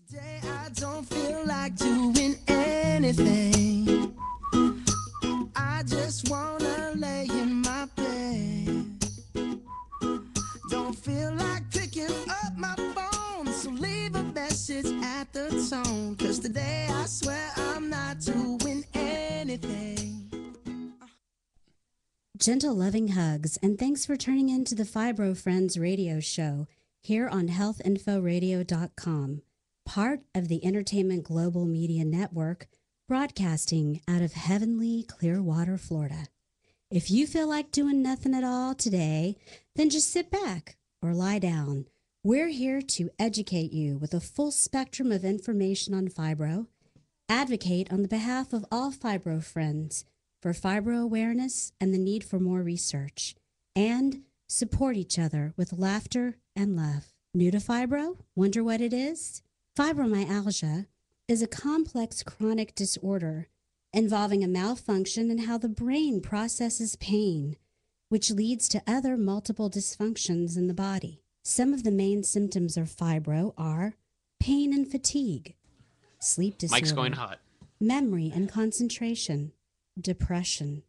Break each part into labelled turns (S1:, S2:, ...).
S1: Today I don't feel like doing anything. I just wanna lay in my bed. Don't feel like picking up my phone, so leave a message at the tone. 'Cause today I swear I'm not doing anything.
S2: Gentle loving hugs, and thanks for turning in to the Fibro Friends radio show here on healthinforadio.com, part of the Entertainment Global Media Network, broadcasting out of heavenly Clearwater, Florida. If you feel like doing nothing at all today, then just sit back or lie down. We're here to educate you with a full spectrum of information on fibro, advocate on the behalf of all fibro friends for fibro awareness and the need for more research, and support each other with laughter and love. New to fibro? Wonder what it is? Fibromyalgia is a complex chronic disorder involving a malfunction in how the brain processes pain, which leads to other multiple dysfunctions in the body. Some of the main symptoms of fibro are pain and fatigue, sleep
S3: Mike's going
S2: disorder,
S3: hot.
S2: memory and concentration, depression,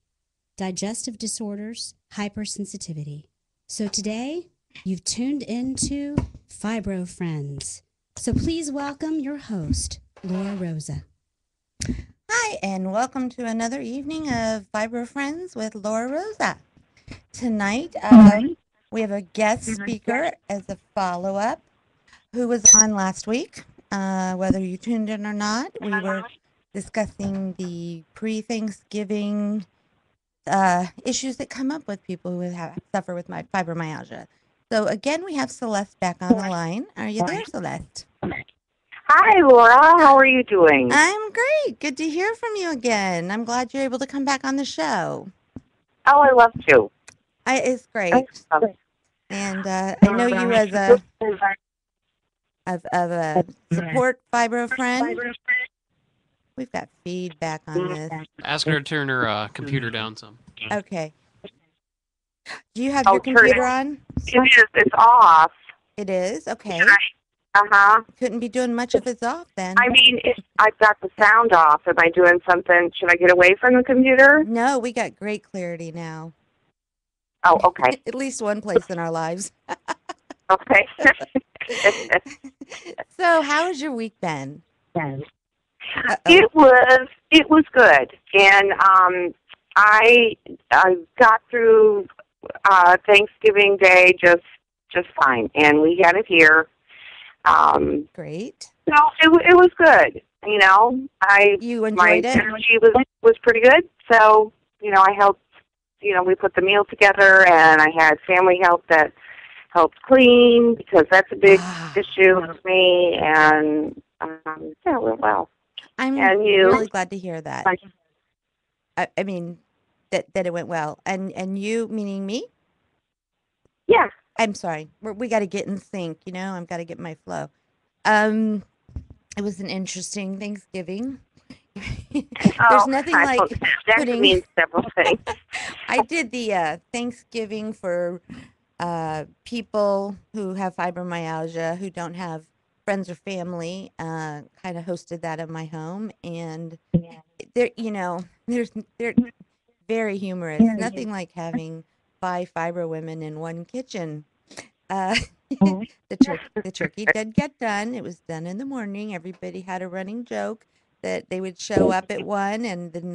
S2: digestive disorders, hypersensitivity. So today, you've tuned into Fibro Friends. So please welcome your host, Laura Rosa.
S4: Hi, and welcome to another evening of Fibro Friends with Laura Rosa. Tonight, we have a guest speaker as a follow-up who was on last week. Whether you tuned in or not, we were discussing the pre-Thanksgiving issues that come up with people who suffer with fibromyalgia. So again, we have Celeste back on the line. Are you there, Celeste?
S5: Hi, Laura. How are you doing?
S4: I'm great. Good to hear from you again. I'm glad you're able to come back on the show.
S5: Oh, I love to.
S4: It's great. And I know you as a support fibro friend. We've got feedback on this.
S3: Ask her to turn her computer down some.
S4: Okay. Do you have your computer on?
S5: It is. It's off.
S4: It is? Okay.
S5: Uh-huh.
S4: Couldn't be doing much if it's off then.
S5: I mean, if I've got the sound off, am I doing something? Should I get away from the computer?
S4: No, we got great clarity now.
S5: Oh, okay.
S4: At least one place in our lives.
S5: Okay.
S4: So, how has your week been?
S5: It was good, and I got through Thanksgiving Day just fine, and we had it here.
S4: Great.
S5: No, it was good. You know,
S4: You enjoyed
S5: my
S4: it?
S5: energy was pretty good. So, I helped. We put the meal together, and I had family help that helped clean because that's a big issue with me. And yeah, it went well.
S4: I'm
S5: And you?
S4: really glad to hear that. I mean, that it went well. And you, meaning me?
S5: Yeah.
S4: I'm sorry. We got to get in sync, I've got to get my flow. It was an interesting Thanksgiving. There's nothing like
S5: that
S4: putting.
S5: means several things.
S4: I did the Thanksgiving for people who have fibromyalgia who don't have friends or family. Kind of hosted that at my home, and they're very humorous. Nothing like having 5 fibro women in one kitchen. The turkey did get done. It was done in the morning. Everybody had a running joke that they would show up at 1 and then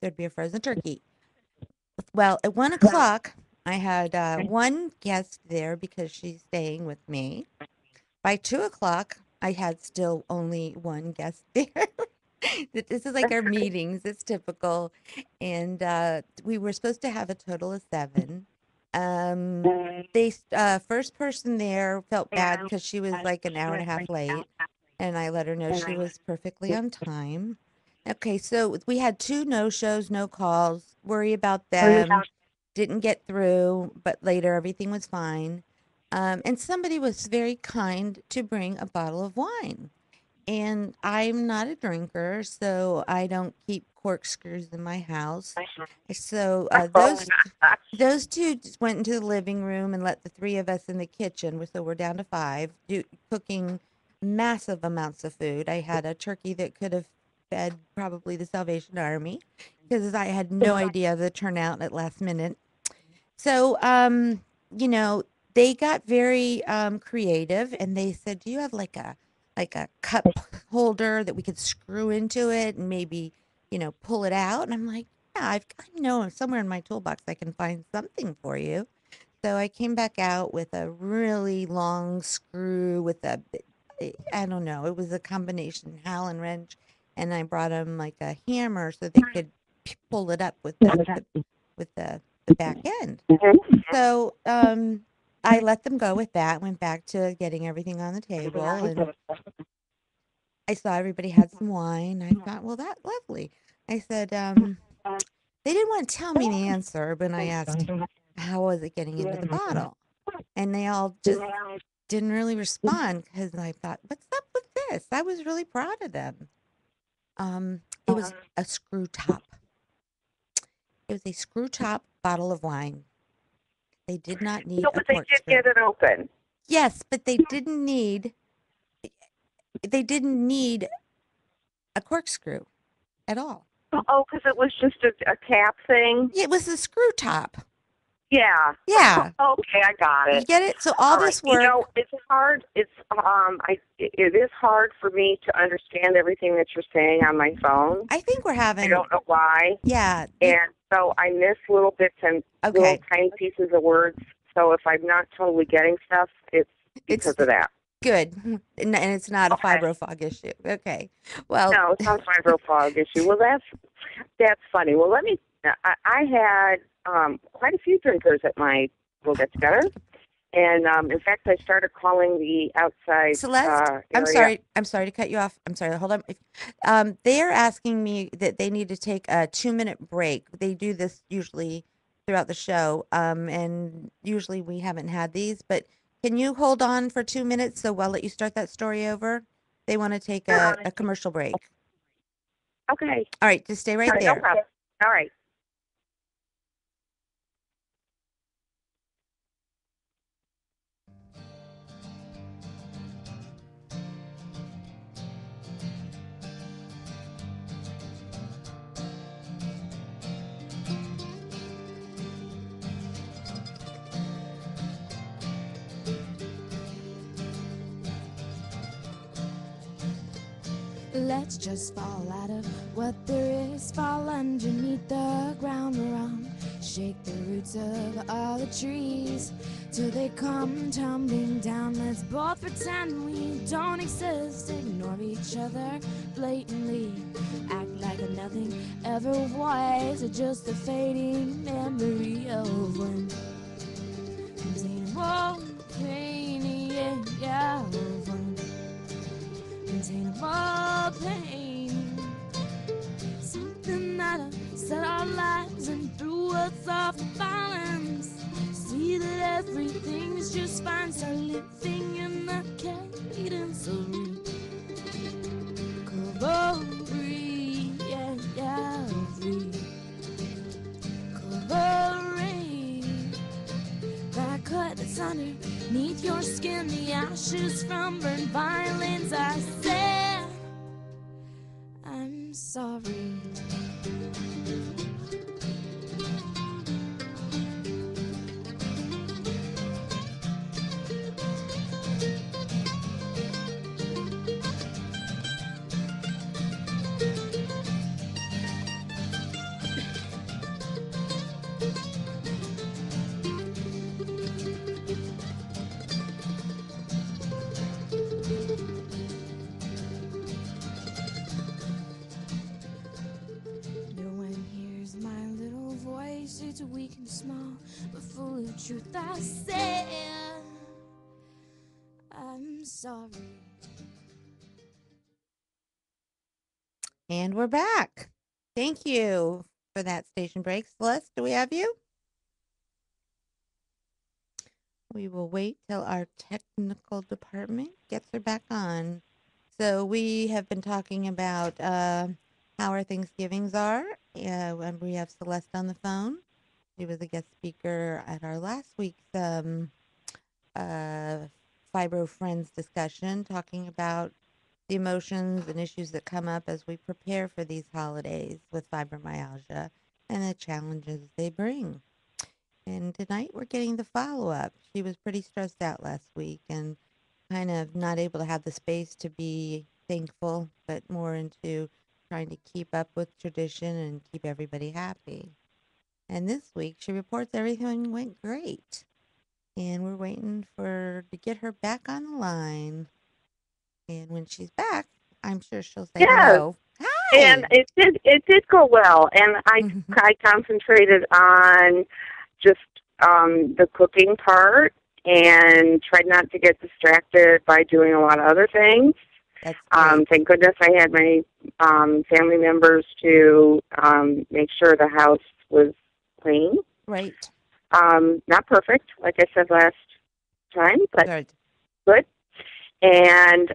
S4: there'd be a frozen turkey. Well, at 1 o'clock, I had one guest there because she's staying with me. By 2 o'clock, I had still only one guest there. This is like our meetings. It's typical. And we were supposed to have a total of 7. First person there felt bad because she was like an hour and a half late, and I let her know she was perfectly on time. Okay, so we had 2 no-shows, no calls. Worry about them. Didn't get through, but later everything was fine. And somebody was very kind to bring a bottle of wine. And I'm not a drinker, so I don't keep corkscrews in my house. So those 2 just went into the living room and let the 3 of us in the kitchen, so we're down to 5, cooking massive amounts of food. I had a turkey that could have fed probably the Salvation Army because I had no idea of the turnout at last minute. So, they got very creative, and they said, "Do you have like a cup holder that we could screw into it and maybe, pull it out?" And I'm like, "Yeah, I know somewhere in my toolbox I can find something for you." So I came back out with a really long screw with I don't know, it was a combination Allen wrench, and I brought them like a hammer so they could pull it up with the back end. So I let them go with that. Went back to getting everything on the table, and I saw everybody had some wine. I thought, well, that's lovely. I said, they didn't want to tell me the answer when I asked how was it getting into the bottle, and they all just didn't really respond because I thought, what's up with this? I was really proud of them. It was a screw top. It was a screw top bottle of wine. They did not need
S5: So,
S4: a
S5: but they did
S4: corkscrew.
S5: get it open.
S4: Yes, but they didn't need a corkscrew at all.
S5: Oh, because it was just a cap thing.
S4: It was a screw top.
S5: Yeah.
S4: Yeah.
S5: Okay, I got
S4: You
S5: it.
S4: get it? So all this
S5: right.
S4: work.
S5: It's hard. It is hard for me to understand everything that you're saying on my phone.
S4: I think we're having.
S5: I don't know why.
S4: Yeah.
S5: And so I miss little bits and little tiny pieces of words. So if I'm not totally getting stuff, it's because of that.
S4: Good. And it's not a fibro fog issue. Okay. Well.
S5: No, it's not a fibro fog issue. Well, that's funny. Well, I had quite a few drinkers at my little get together. And in fact, I started calling the outside.
S4: Celeste, I'm sorry to cut you off. I'm sorry. Hold on. They are asking me that they need to take a 2-minute break. They do this usually throughout the show, and usually we haven't had these. But can you hold on for 2 minutes so I'll let you start that story over? They want to take a commercial break.
S5: Okay.
S4: All right, just stay right there.
S5: No problem. All right.
S1: Let's just fall out of what there is, fall underneath the ground we're on. Shake the roots of all the trees till they come tumbling down. Let's both pretend we don't exist, ignore each other blatantly, act like nothing ever was, just a fading memory of when containable pain, yeah, of when containable pain. Something that set our lives and threw us off balance. See that everything's just fine. Start living in the cadence of recovery, yeah, recovery. That cut that's underneath your skin, the ashes from burned violence. I said, I'm sorry. No one hears my little voice. It's weak and small, but full of truth. I said, I'm sorry.
S4: And we're back. Thank you for that station break. Celeste, do we have you? We will wait till our technical department gets her back on. So we have been talking about how our Thanksgivings are. And we have Celeste on the phone. She was a guest speaker at our last week's Fibro Friends discussion, talking about the emotions and issues that come up as we prepare for these holidays with fibromyalgia and the challenges they bring. And tonight we're getting the follow-up. She was pretty stressed out last week and kind of not able to have the space to be thankful, but more into trying to keep up with tradition and keep everybody happy. And this week she reports everything went great. And we're waiting for to get her back on the line. And when she's back, I'm sure she'll say
S5: Yes.
S4: hello.
S5: And
S4: Hi.
S5: it did go well, and I concentrated on just the cooking part and tried not to get distracted by doing a lot of other things.
S4: That's great.
S5: Thank goodness I had my family members to make sure the house was clean.
S4: Right.
S5: Not perfect, like I said last time, but
S4: Good.
S5: good. And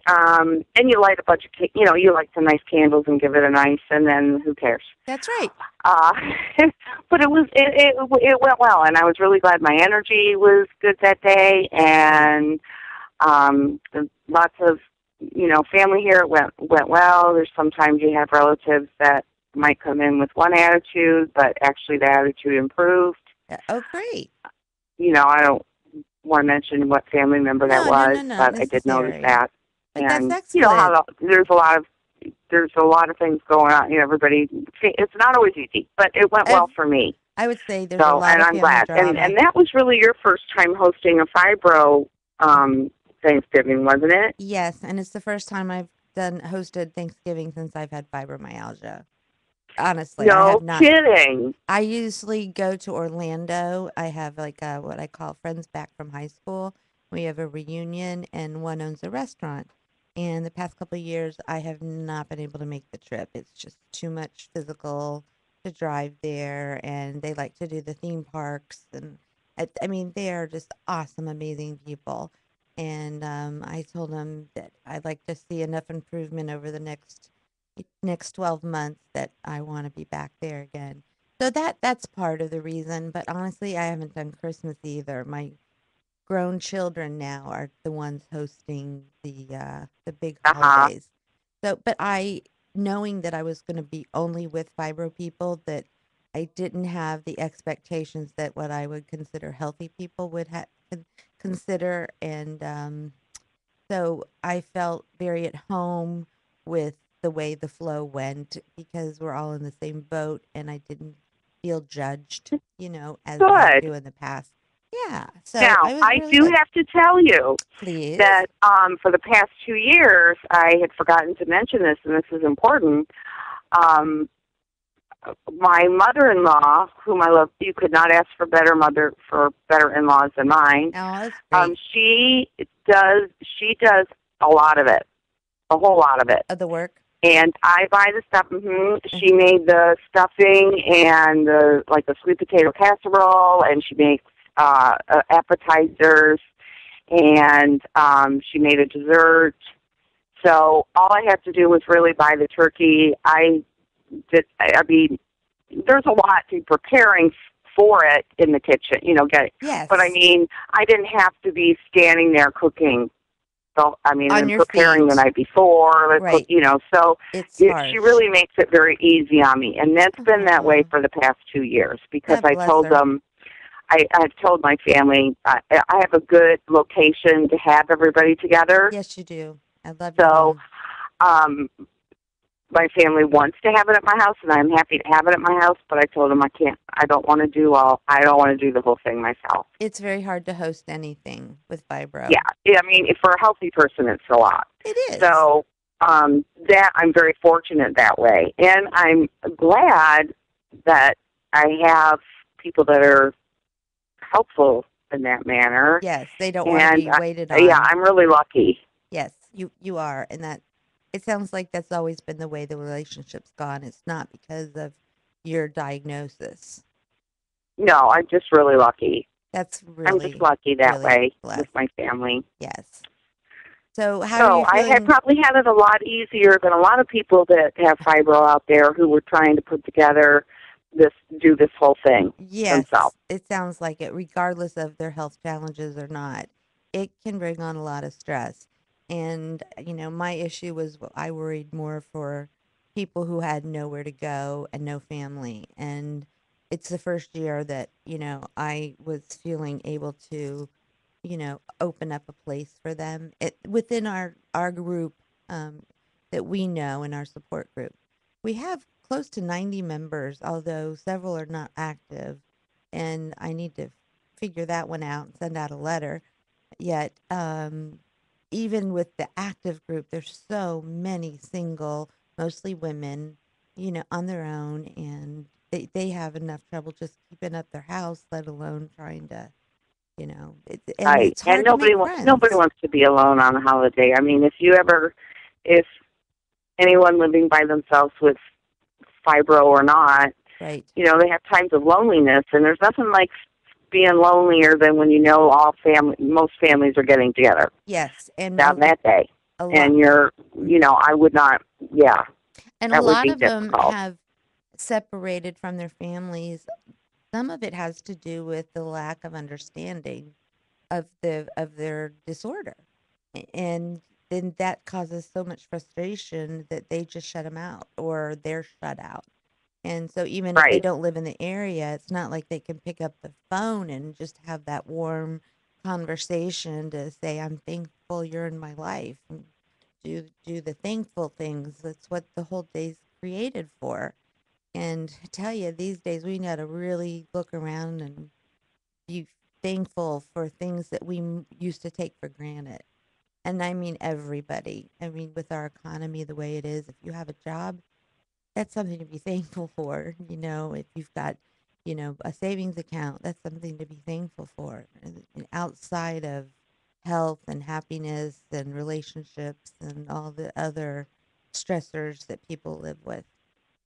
S5: you light a bunch of you light some nice candles and give it a nice, and then who cares?
S4: That's right.
S5: But it went well, and I was really glad my energy was good that day, and lots of family here. It went well. There's sometimes you have relatives that might come in with one attitude, but actually the attitude improved.
S4: Oh, great.
S5: I don't want to mention what family member that was, but I did notice that.
S4: But
S5: and
S4: that's
S5: you know
S4: excellent.
S5: how there's a lot of things going on. Everybody, it's not always easy, but it went well for me.
S4: I would say there's a lot
S5: and
S4: of
S5: I'm
S4: family
S5: glad.
S4: drama.
S5: And that was really your first time hosting a fibro Thanksgiving, wasn't it?
S4: Yes, and it's the first time I've hosted Thanksgiving since I've had fibromyalgia. Honestly, I
S5: No
S4: have not.
S5: kidding.
S4: I usually go to Orlando. I have like what I call friends back from high school. We have a reunion, and one owns a restaurant. And the past couple of years, I have not been able to make the trip. It's just too much physical to drive there, and they like to do the theme parks. And I mean, they are just awesome, amazing people. And I told them that I'd like to see enough improvement over the next 12 months that I want to be back there again. So that's part of the reason. But honestly, I haven't done Christmas either. My grown children now are the ones hosting the big holidays. So, but knowing that I was going to be only with fibro people, that I didn't have the expectations that what I would consider healthy people would consider, and so I felt very at home with the way the flow went because we're all in the same boat, and I didn't feel judged, as I do in the past. Yeah. So
S5: now, I
S4: really
S5: do
S4: good.
S5: have to tell you
S4: Please.
S5: that for the past 2 years, I had forgotten to mention this, and this is important. My mother-in-law, whom I love, you could not ask for better in-laws than mine.
S4: Oh, that's great.
S5: She does a lot of it, a whole lot of it.
S4: Of the work.
S5: And I buy the stuff. She made the stuffing and the sweet potato casserole, and she makes appetizers, and she made a dessert. So all I had to do was really buy the turkey. There's a lot to preparing for it in the kitchen,
S4: Yes.
S5: But I mean, I didn't have to be standing there cooking. So and preparing the night before,
S4: right.
S5: So
S4: she
S5: really makes it very easy on me, and that's been that way for the past 2 years because I told them. I've told my family I have a good location to have everybody together.
S4: Yes, you do. I love you.
S5: So, my family wants to have it at my house, and I'm happy to have it at my house. But I told them I can't. I don't want to do the whole thing myself.
S4: It's very hard to host anything with fibro.
S5: Yeah. I mean, for a healthy person, it's a lot.
S4: It is.
S5: So, that I'm very fortunate that way, and I'm glad that I have people that are helpful in that manner.
S4: Yes, they don't want to be waited on.
S5: Yeah, I'm really lucky.
S4: Yes, you are, and that it sounds like that's always been the way the relationship's gone. It's not because of your diagnosis.
S5: No, I'm just really lucky.
S4: That's really.
S5: I'm just lucky that
S4: really
S5: way
S4: blessed.
S5: with my family.
S4: Yes. So how are you feeling?
S5: I had probably had it a lot easier than a lot of people that have fibro out there who were trying to put together do this whole thing
S4: yes,
S5: themselves.
S4: It sounds like it, regardless of their health challenges or not. it can bring on a lot of stress. And, my issue was I worried more for people who had nowhere to go and no family. And it's the first year that, I was feeling able to, open up a place for them within our group, that we know in our support group. We have close to 90 members, although several are not active. And I need to figure that one out and send out a letter. Yet, even with the active group, there's so many single, mostly women, on their own, and they have enough trouble just keeping up their house, let alone trying to, and
S5: Right.
S4: it's
S5: And
S4: hard to make
S5: nobody
S4: friends.
S5: wants to be alone on a holiday. I mean, if anyone living by themselves with fibro or not,
S4: Right.
S5: they have times of loneliness, and there's nothing like being lonelier than when most families are getting together
S4: Yes, and
S5: on that day.
S4: a lot,
S5: And I would not, yeah,
S4: and a
S5: that would
S4: lot
S5: be
S4: of them
S5: difficult.
S4: have separated from their families. Some of it has to do with the lack of understanding of their disorder, and then that causes so much frustration that they just shut them out, or they're shut out. And so even if they
S5: Right.
S4: don't live in the area, it's not like they can pick up the phone and just have that warm conversation to say, I'm thankful you're in my life, and do the thankful things. That's what the whole day's created for. And I tell you, these days we got to really look around and be thankful for things that we used to take for granted. And I mean everybody. I mean, with our economy the way it is, if you have a job, that's something to be thankful for. If you've got, a savings account, that's something to be thankful for. And outside of health and happiness and relationships and all the other stressors that people live with.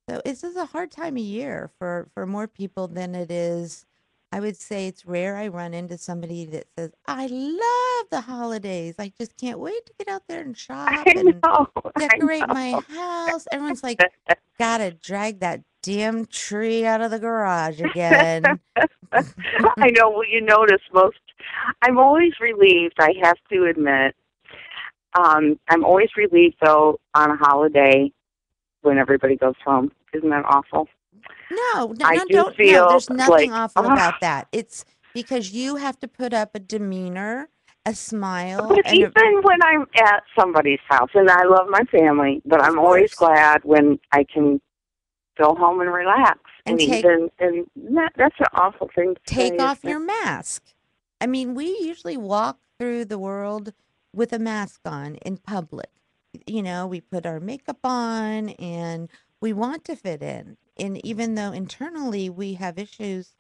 S4: So this is a hard time of year for more people than it is. I would say it's rare I run into somebody that says, I love the holidays. I just can't wait to get out there and shop
S5: I
S4: and
S5: know. I
S4: decorate my
S5: know.
S4: house. Everyone's like, gotta drag that damn tree out of the garage again.
S5: I know. Well, you notice I'm always relieved, I have to admit. I'm always relieved, though, on a holiday when everybody goes home. Isn't that awful?
S4: No, no,
S5: I
S4: no,
S5: do
S4: don't. No,
S5: feel
S4: there's nothing
S5: like,
S4: awful about that. It's because you have to put up a demeanor, a smile,
S5: but
S4: and
S5: even when I'm at somebody's house, and I love my family, but
S4: of
S5: I'm always
S4: course,
S5: glad when I can go home and relax
S4: and
S5: and eat. And that's an awful thing to say,
S4: take
S5: isn't
S4: off
S5: it?
S4: your mask. I mean, we usually walk through the world with a mask on in public. We put our makeup on and we want to fit in. And even though internally we have issues,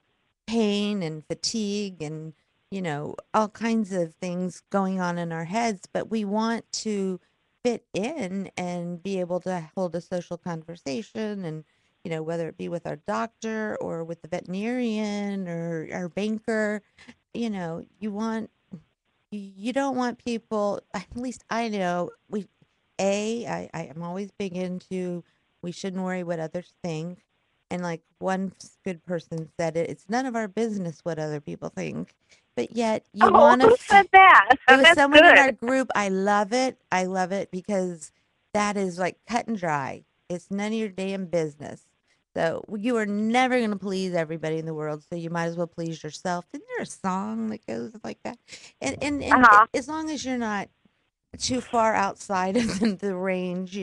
S4: pain and fatigue and, all kinds of things going on in our heads, but we want to fit in and be able to hold a social conversation and, whether it be with our doctor or with the veterinarian or our banker, you don't want people, at least I know, I am always big into we shouldn't worry what others think. And like one good person said it's none of our business what other people think. But yet you
S5: Oh,
S4: want
S5: who
S4: to,
S5: said that?
S4: it was
S5: That's
S4: someone in
S5: good.
S4: our group. I love it. I love it because that is like cut and dry. It's none of your damn business. So you are never going to please everybody in the world. So you might as well please yourself. Isn't there a song that goes like that? And
S5: Uh-huh.
S4: as long as you're not too far outside of the range,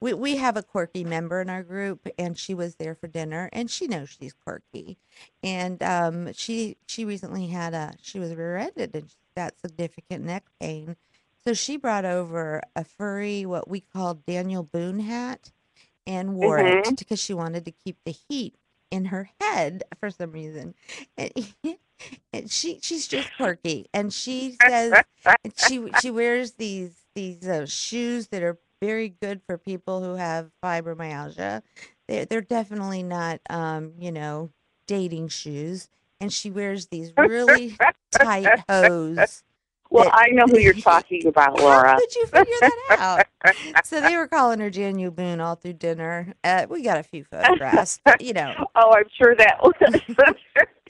S4: we have a quirky member in our group, and she was there for dinner, and she knows she's quirky, and she recently she was rear-ended and she got significant neck pain, so she brought over a furry what we call Daniel Boone hat and wore it
S5: Mhm.
S4: because she wanted to keep the heat in her head for some reason. And, and she's just quirky, and she says and she wears these shoes that are very good for people who have fibromyalgia. They're definitely not dating shoes, and she wears these really tight hose
S5: Well,
S4: that
S5: I know who you're talking about,
S4: how
S5: Laura.
S4: could you figure that out? So they were calling her Daniel Boone all through dinner. We got a few photographs, but
S5: Oh, I'm sure that was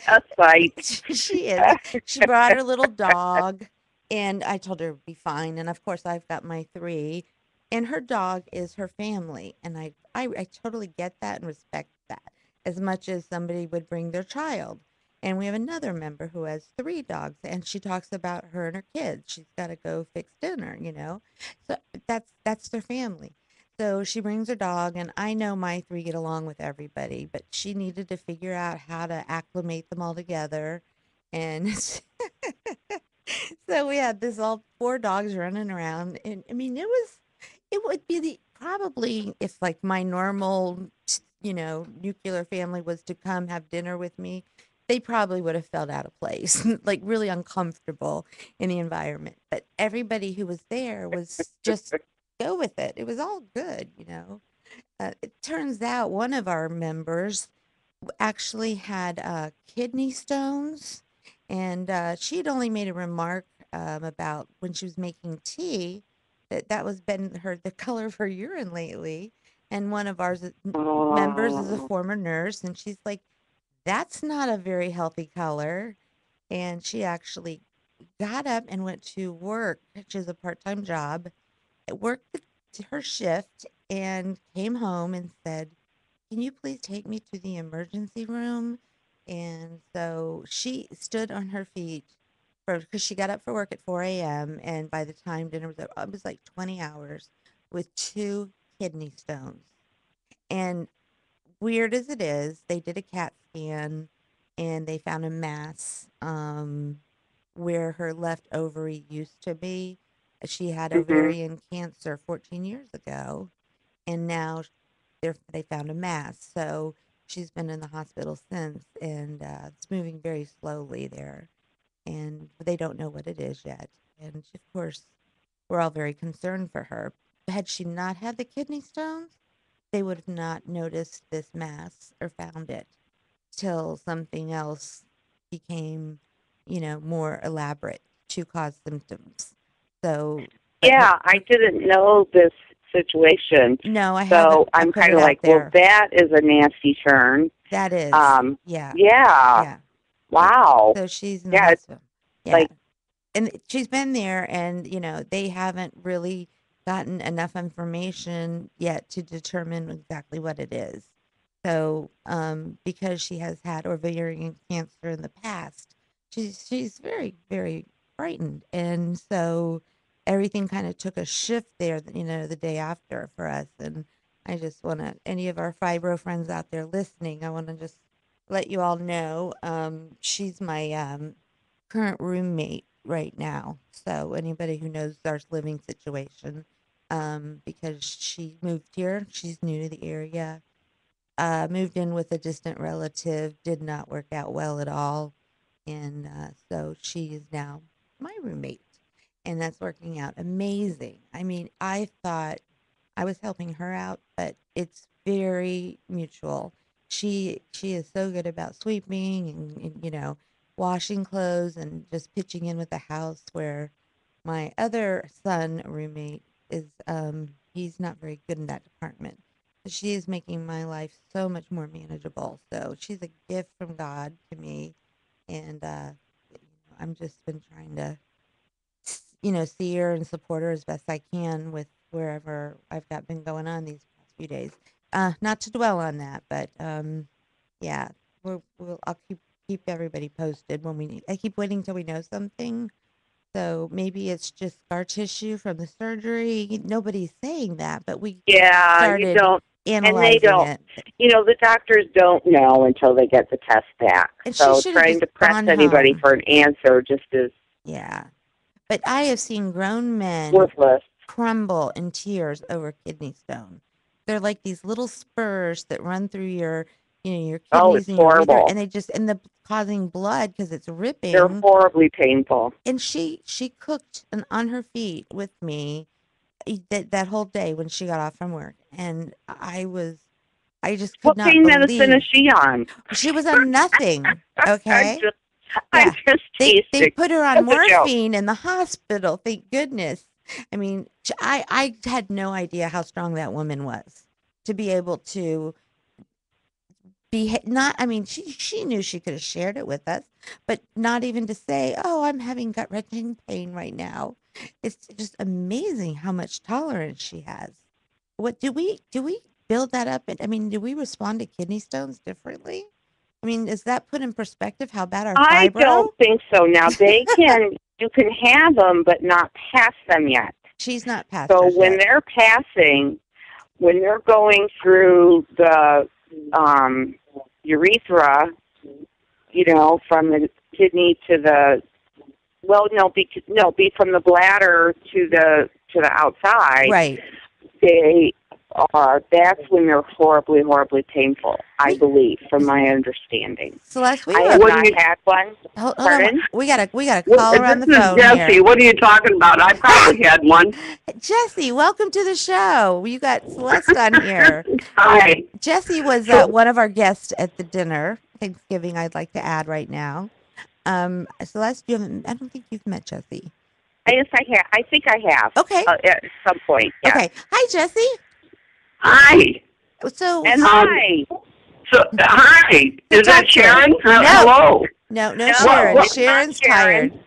S5: a sight.
S4: she is. She brought her little dog, And I told her it'd be fine. And of course, I've got my 3, and her dog is her family. And I totally get that and respect that as much as somebody would bring their child. And we have another member who has 3 dogs, and she talks about her and her kids. She's got to go fix dinner, you know. So that's their family. So she brings her dog, and I know my 3 get along with everybody, but she needed to figure out how to acclimate them all together. And so we had this all 4 dogs running around, and I mean, it would be the probably if like my normal, nuclear family was to come have dinner with me, they probably would have felt out of place, like really uncomfortable in the environment. But everybody who was there was just go with it. It was all good, you know. It turns out one of our members actually had kidney stones, and she had only made a remark about when she was making tea that was been her the color of her urine lately. And one of ours members is a
S5: Oh,
S4: former nurse, and she's like, "That's not a very healthy color." And she actually got up and went to work, which is a part-time job, worked her shift, and came home and said, "Can you please take me to the emergency room?" And so she stood on her feet because she got up for work at 4 a.m. And by the time dinner was over, it was like 20 hours with 2 kidney stones. And weird as it is, they did a CAT scan and they found a mass where her left ovary used to be. She had
S5: mhm.
S4: ovarian cancer 14 years ago, and now they found a mass. So she's been in the hospital since, and it's moving very slowly there, and they don't know what it is yet. And of course, we're all very concerned for her. Had she not had the kidney stones, they would have not noticed this mass or found it till something else became, more elaborate to cause symptoms. So, but her,
S5: Yeah, I didn't know this situation,
S4: no, I haven't.
S5: so
S4: I
S5: I'm
S4: put
S5: kind
S4: it
S5: of
S4: out
S5: like, well,
S4: there.
S5: that is a nasty turn.
S4: That is,
S5: Um,
S4: yeah,
S5: yeah,
S4: yeah. So,
S5: wow.
S4: so she's in the
S5: Yeah, it's
S4: hospital. Yeah,
S5: like,
S4: and she's been there, and they haven't really gotten enough information yet to determine exactly what it is. So, because she has had ovarian cancer in the past, she's very, very frightened, and so everything kind of took a shift there, the day after for us. And I just want to, any of our fibro friends out there listening, I want to just let you all know, she's my current roommate right now. So anybody who knows our living situation, because she moved here, she's new to the area, moved in with a distant relative, did not work out well at all. And so she is now my roommate. And that's working out amazing. I mean, I thought I was helping her out, but it's very mutual. She is so good about sweeping and washing clothes and just pitching in with the house, where my other son roommate is he's not very good in that department. She is making my life so much more manageable. So she's a gift from God to me, and I'm just been trying to see her and support her as best I can with wherever I've got been going on these past few days. Not to dwell on that, but yeah, I'll keep everybody posted when we need. I keep waiting till we know something. So maybe it's just scar tissue from the surgery. Nobody's saying that, but we
S5: yeah, you
S4: started
S5: don't, and they
S4: analyzing
S5: don't,
S4: it.
S5: the doctors don't know until they get the test back.
S4: And she
S5: So
S4: should have
S5: trying
S4: just
S5: to press
S4: gone
S5: anybody
S4: home.
S5: for an answer just is
S4: Yeah. But I have seen grown men
S5: worthless.
S4: crumble in tears over kidney stone. They're like these little spurs that run through your
S5: Oh,
S4: kidneys
S5: it's
S4: and your urethra,
S5: horrible.
S4: and they just end up causing blood because it's
S5: They're
S4: ripping.
S5: horribly painful.
S4: And she cooked on her feet with me that whole day when she got off from work, and I just could
S5: What
S4: not
S5: pain medicine is
S4: believe
S5: she on?
S4: she was on nothing.
S5: I'm
S4: Okay,
S5: just, I'm
S4: yeah,
S5: just
S4: they
S5: teasing.
S4: put her on
S5: That's a joke.
S4: morphine in the hospital. Thank goodness. I mean, I had no idea how strong that woman was to be able to not, I mean, she knew she could have shared it with us, but not even to say, oh, I'm having gut wrenching pain right now. It's just amazing how much tolerance she has. What do we build that up? I mean, do we respond to kidney stones differently? I mean, does that put in perspective how bad our
S5: I
S4: fibro?
S5: don't think so. Now, you can have them, but not pass them yet.
S4: She's not past
S5: So
S4: hers
S5: when
S4: yet.
S5: they're passing, when they're going through the urethra, from the kidney to the, be from the bladder to the outside.
S4: Right.
S5: That's when they're horribly, horribly painful, I believe, from my understanding.
S4: Celeste,
S5: I have not had one.
S4: hold
S5: Pardon?
S4: on. We got a caller on the phone
S6: This is Jesse.
S4: here.
S6: What are you talking about? I probably had one.
S4: Jesse, welcome to the show. You got Celeste on here.
S6: Hi.
S4: Jesse was one of our guests at the dinner Thanksgiving. I'd like to add right now. Celeste, I don't think you've met Jesse.
S5: Yes, I have. I think I have.
S4: Okay.
S5: At some point. Yes.
S4: Okay. Hi, Jesse.
S6: Hi.
S4: So
S5: And hi.
S6: Hi. Is that Sharon? Hello.
S4: No, Sharon.
S6: What?
S4: Sharon's
S5: Sharon.
S4: tired.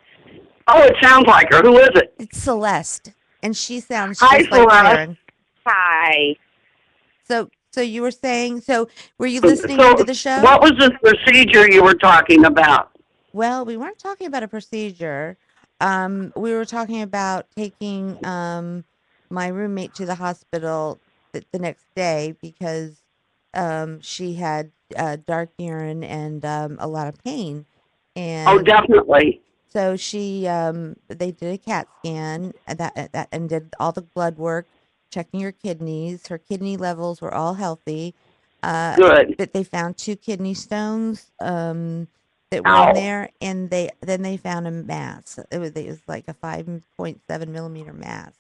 S6: Oh, it sounds like her. Who is it?
S4: It's Celeste, and she sounds
S6: Hi,
S4: just like
S6: Celeste.
S4: Sharon.
S5: Hi.
S4: So you were saying? So were you listening to the show?
S6: What was the procedure you were talking about?
S4: Well, we weren't talking about a procedure. We were talking about taking my roommate to the hospital the next day because she had dark urine and a lot of pain. And
S6: Oh, definitely.
S4: so they did a CAT scan and did all the blood work, checking her kidneys. Her kidney levels were all healthy.
S6: Good.
S4: But they found 2 kidney stones that were
S6: Ow.
S4: in there, and then they found a mass. It was like a 5.7 millimeter mass.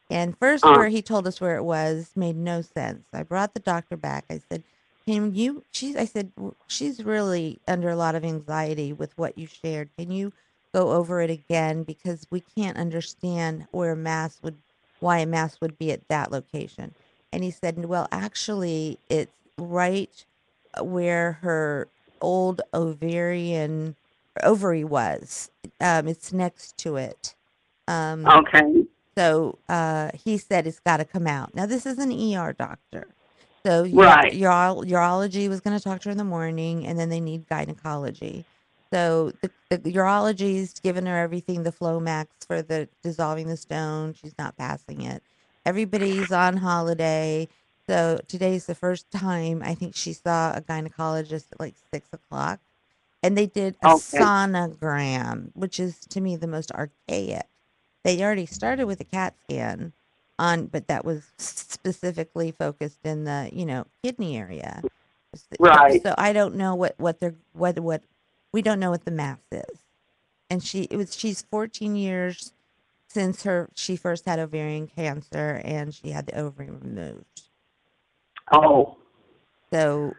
S4: And first, where he told us where it was made no sense. I brought the doctor back. I said, I said, she's really under a lot of anxiety with what you shared. Can you go over it again? Because we can't understand why a mass would be at that location. And he said, well, actually, it's right where her old ovary was. It's next to it.
S6: Okay.
S4: So he said it's got to come out. Now, this is an ER doctor. So
S6: Right.
S4: urology was going to talk to her in the morning, and then they need gynecology. So the urology's given her everything, the Flomax for the dissolving the stone. She's not passing it. Everybody's on holiday. So today's the first time I think she saw a gynecologist at like 6 o'clock. And they did a sonogram, which is to me the most archaic. They already started with a CAT scan but that was specifically focused in the, kidney area.
S6: Right.
S4: So I don't know what we don't know what the mass is. And she's 14 years since she first had ovarian cancer and she had the ovary removed.
S6: Oh.
S4: So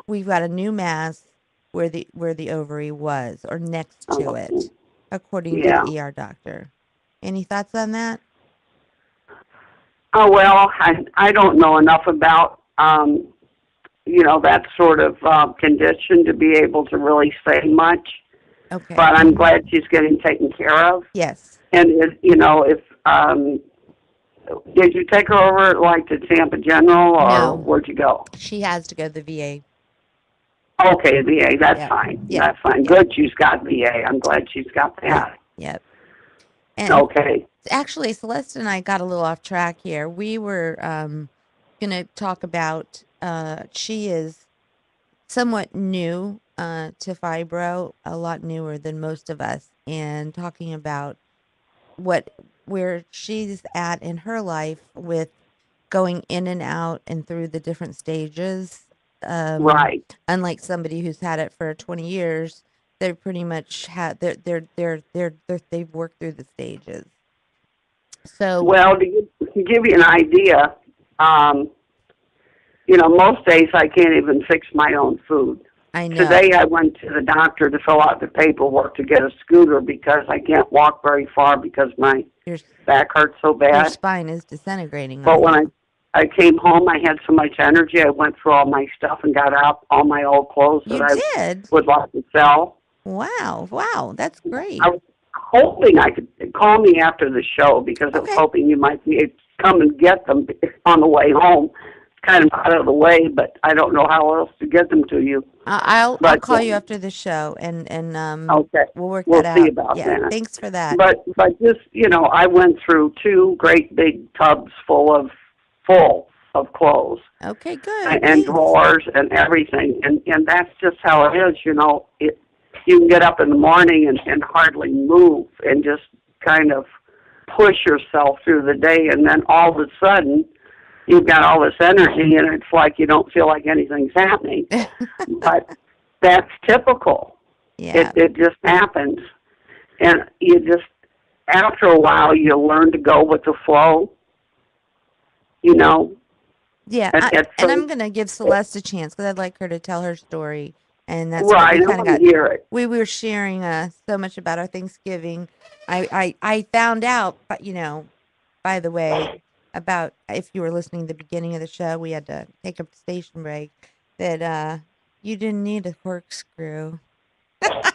S4: we've got a new mass where the ovary was or next to it, according to the ER doctor. Any thoughts on that?
S6: Oh, well, I don't know enough about, that sort of condition to be able to really say much.
S4: Okay.
S6: But I'm glad she's getting taken care of.
S4: Yes.
S6: And, did you take her over, like, to Tampa General, or
S4: No.
S6: where'd you go?
S4: She has to go to the VA.
S6: Okay, VA, that's
S4: Yep.
S6: fine.
S4: Yep.
S6: That's fine.
S4: Yep.
S6: Good she's got VA. I'm glad she's got that.
S4: Yep. And
S6: Okay.
S4: actually, Celeste and I got a little off track here. We were going to talk about, she is somewhat new to fibro, a lot newer than most of us, and talking about where she's at in her life with going in and out and through the different stages.
S6: Right.
S4: Unlike somebody who's had it for 20 years, they pretty much they've worked through the stages. So
S6: Well, to give you an idea, most days I can't even fix my own food.
S4: I know.
S6: Today I went to the doctor to fill out the paperwork to get a scooter because I can't walk very far because my
S4: Your
S6: back hurts so
S4: your
S6: bad.
S4: spine is disintegrating.
S6: But when I came home. I had so much energy. I went through all my stuff and got out all my old clothes that I
S4: did?
S6: would like to sell.
S4: Wow, that's great.
S6: I was hoping I could call me after the show because I was hoping you might come and get them on the way home. It's kind of out of the way, but I don't know how else to get them to you.
S4: I'll call you after the show, and
S6: okay,
S4: we'll work
S6: we'll
S4: that
S6: see
S4: out.
S6: about
S4: Yeah,
S6: that.
S4: thanks for that.
S6: But just, I went through 2 great big tubs full of clothes.
S4: Okay, good.
S6: And
S4: thanks.
S6: drawers and everything. And that's just how it is, you can get up in the morning and hardly move and just kind of push yourself through the day, and then all of a sudden you've got all this energy and it's like you don't feel like anything's happening. But that's typical.
S4: Yeah.
S6: It just happens. And you just, after a while, you learn to go with the flow,
S4: Yeah, and I'm going to give Celeste a chance because I'd like her to tell her story. And that's
S6: right.
S4: What we kind of got.
S6: Hear it.
S4: We were sharing so much about our Thanksgiving. I found out, but by the way, about if you were listening to the beginning of the show, we had to take a station break. That you didn't need a corkscrew at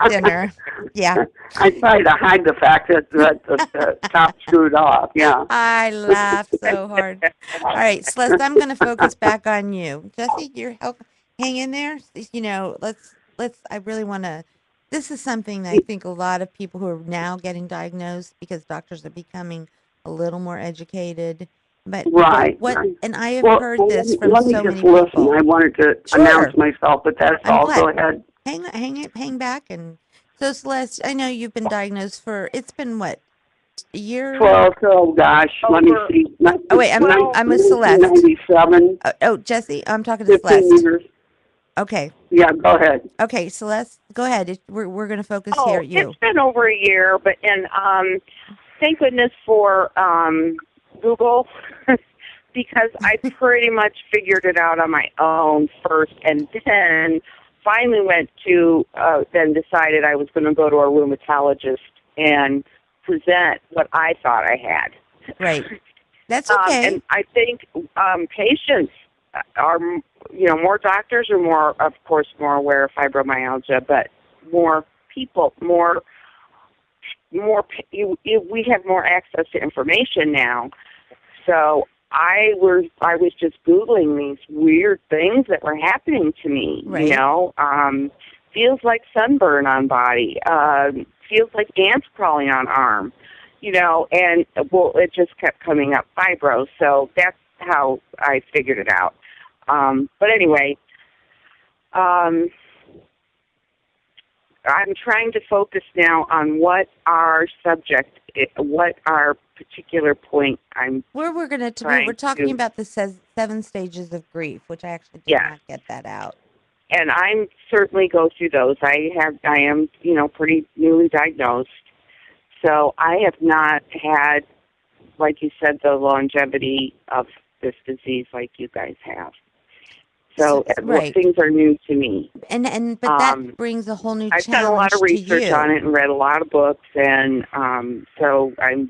S4: dinner. Yeah.
S6: I try to hide the fact that the top screwed off. Yeah.
S4: I laughed so hard. All right, Celeste, I'm going to focus back on you. Jesse, hang in there. Let's. I really want to. This is something that I think a lot of people who are now getting diagnosed because doctors are becoming a little more educated. But
S6: right.
S4: And I have heard this from so many
S6: people.
S4: Listen.
S6: I wanted to announce myself, but that's all. Go ahead.
S4: Hang back. And so, Celeste, I know you've been diagnosed it's been what, a year?
S6: 12, oh gosh, let me see.
S4: I'm with Celeste.
S6: 97.
S4: Jesse, I'm talking to Celeste.
S6: Years.
S4: Okay.
S6: Yeah, go ahead.
S4: Okay, Celeste, go ahead. We're going to focus here at you.
S5: It's been over a year, but thank goodness for Google because I pretty much figured it out on my own first, and then finally then decided I was going to go to a rheumatologist and present what I thought I had.
S4: Right. That's okay.
S5: And I think patients are, more doctors are more aware of fibromyalgia, but more people, we have more access to information now. So I was just Googling these weird things that were happening to me,
S4: right.
S5: Feels like sunburn on body, feels like ants crawling on arm, and it just kept coming up fibro. So that's how I figured it out. But anyway, I'm trying to focus now on what our particular point
S4: we're talking about the 7 stages of grief, which I actually did not get that out.
S5: And I'm certainly go through those. I am, pretty newly diagnosed. So I have not had, like you said, the longevity of this disease like you guys have. So
S4: right.
S5: Things are new to me.
S4: But that brings a whole new challenge to you.
S5: I've done a lot of research on it and read a lot of books, and so I'm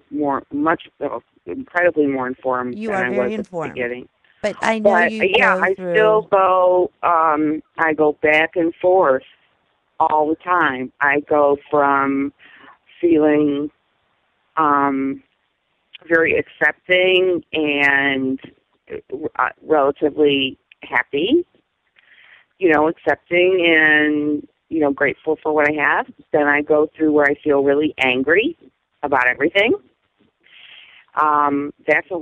S5: incredibly more informed than I was at the beginning.
S4: But I know
S5: I still go. I go back and forth all the time. I go from feeling very accepting and relatively happy, accepting and, grateful for what I have. Then I go through where I feel really angry about everything. That's a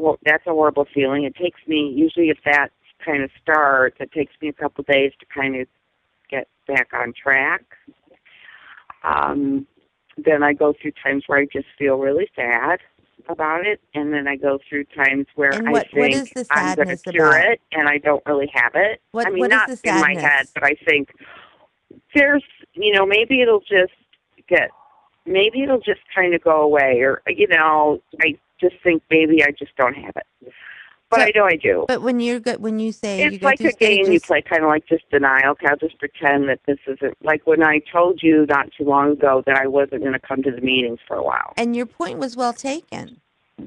S5: horrible feeling. It takes me, usually if that kind of starts, it takes me a couple of days to kind of get back on track. Then I go through times where I just feel really sad about it, and then I go through times where I think I'm going to cure it, and I don't really have it.
S4: What
S5: not
S4: is the sadness?
S5: In my head, but I think there's, maybe it'll just kind of go away, or, I just think maybe I just don't have it. But I know I do.
S4: But when you say
S5: it's
S4: you go
S5: like
S4: through
S5: a game
S4: stages,
S5: you play, kind of like just denial. I'll just pretend that this isn't, like when I told you not too long ago that I wasn't going to come to the meetings for a while.
S4: And your point was well taken.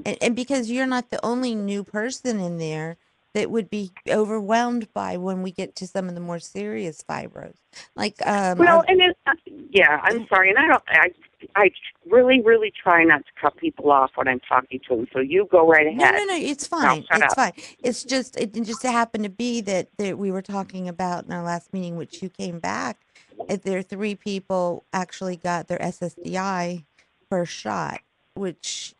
S4: And because you're not the only new person in there that would be overwhelmed by when we get to some of the more serious fibros. Like,
S5: Well, and it, yeah, I'm sorry, and I really, really try not to cut people off when I'm talking to them. So you go right ahead.
S4: no, it's
S5: I'll
S4: fine.
S5: shut
S4: It's
S5: up.
S4: fine. It just happened to be that we were talking about in our last meeting, which you came back. There are 3 people actually got their SSDI first shot, which,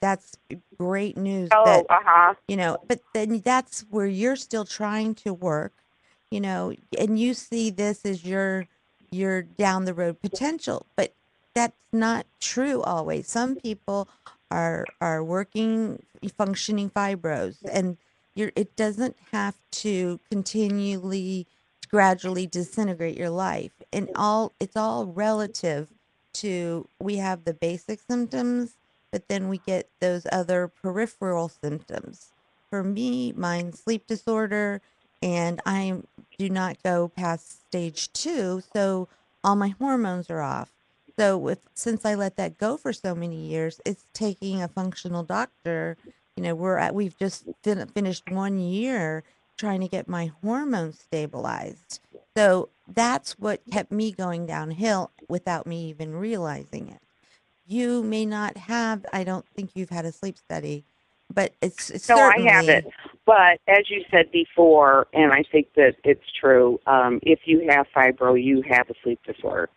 S4: that's great news
S5: Oh,
S4: that,
S5: uh-huh.
S4: but then that's where you're still trying to work, and you see this as your down the road potential, but that's not true always. Some people are working functioning fibros, and it doesn't have to continually gradually disintegrate your life, and it's all relative to. We have the basic symptoms, but then we get those other peripheral symptoms. For me, mine's sleep disorder, and I do not go past stage 2, so all my hormones are off. So since I let that go for so many years, it's taking a functional doctor. We've just finished 1 year trying to get my hormones stabilized. So that's what kept me going downhill without me even realizing it. You may not have, I don't think you've had a sleep study, but it's
S5: No, I haven't.
S4: certainly
S5: But as you said before, and I think that it's true, if you have fibro, you have a sleep disorder.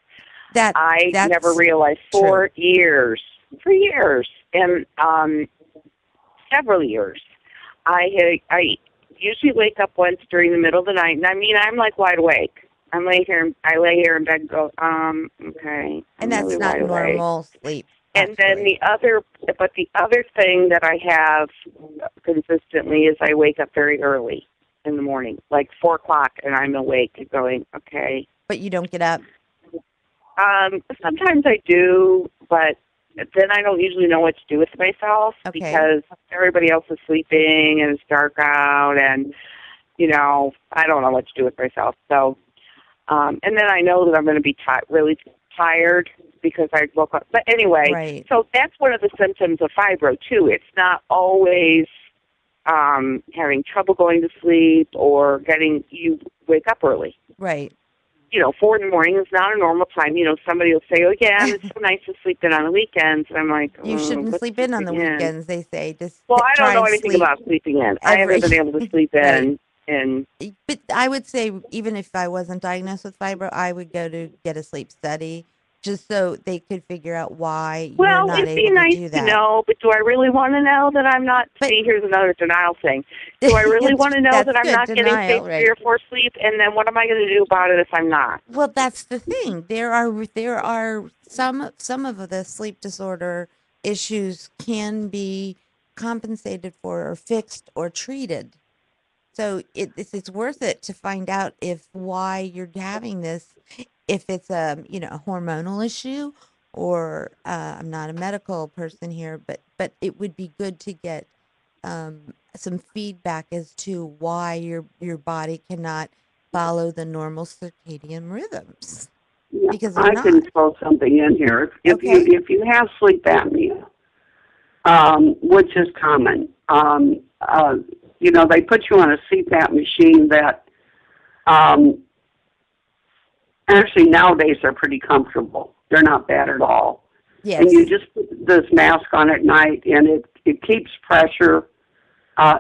S5: I never
S4: that's
S5: realized
S4: true.
S5: for years, and several years. I usually wake up once during the middle of the night, and I mean I'm like wide awake. I lay here in bed and go, okay,
S4: And
S5: I'm
S4: that's
S5: really
S4: not
S5: wide awake.
S4: normal sleep,
S5: And then
S4: actually.
S5: the other thing that I have consistently is I wake up very early in the morning, like 4 o'clock, and I'm awake, going, okay.
S4: But you don't get up.
S5: Sometimes I do, but then I don't usually know what to do with myself
S4: Okay.
S5: because everybody else is sleeping and it's dark out, and I don't know what to do with myself. So, and then I know that I'm going to be really tired because I woke up. But anyway,
S4: Right.
S5: so that's one of the symptoms of fibro too. It's not always having trouble going to sleep or you wake up early.
S4: Right.
S5: 4 in the morning is not a normal time. Somebody will say, oh, yeah, it's so nice to sleep in on the weekends. And I'm like,
S4: You shouldn't
S5: what's
S4: sleep in on the
S5: sleeping in?
S4: weekends, they say. Just
S5: Well, I don't
S4: try
S5: know
S4: and
S5: anything
S4: sleep
S5: about sleeping in. I
S4: every
S5: haven't been able to sleep
S4: right.
S5: in. And
S4: But I would say even if I wasn't diagnosed with fibro, I would go to get a sleep study just so they could figure out why you're
S5: well,
S4: not
S5: it'd be
S4: able to
S5: nice
S4: do
S5: to
S4: that.
S5: know, but do I really want to know that I'm not?
S4: But
S5: See, here's another denial thing. Do I really want to know
S4: that's
S5: that I'm
S4: good
S5: not getting
S4: denial,
S5: stage 3
S4: right?
S5: or 4 sleep? And then what am I going to do about it if I'm not?
S4: Well, that's the thing. There are some of the sleep disorder issues can be compensated for or fixed or treated. So it's worth it to find out if why you're having this, if it's a hormonal issue, or I'm not a medical person here, but it would be good to get some feedback as to why your body cannot follow the normal circadian rhythms,
S6: Yeah,
S4: because they're
S6: I can
S4: not.
S6: throw something in here.
S4: Okay.
S6: If you have sleep apnea, which is common, they put you on a CPAP machine that actually nowadays they're pretty comfortable. They're not bad at all. And you
S4: Yes.
S6: just put this mask on at night, and it keeps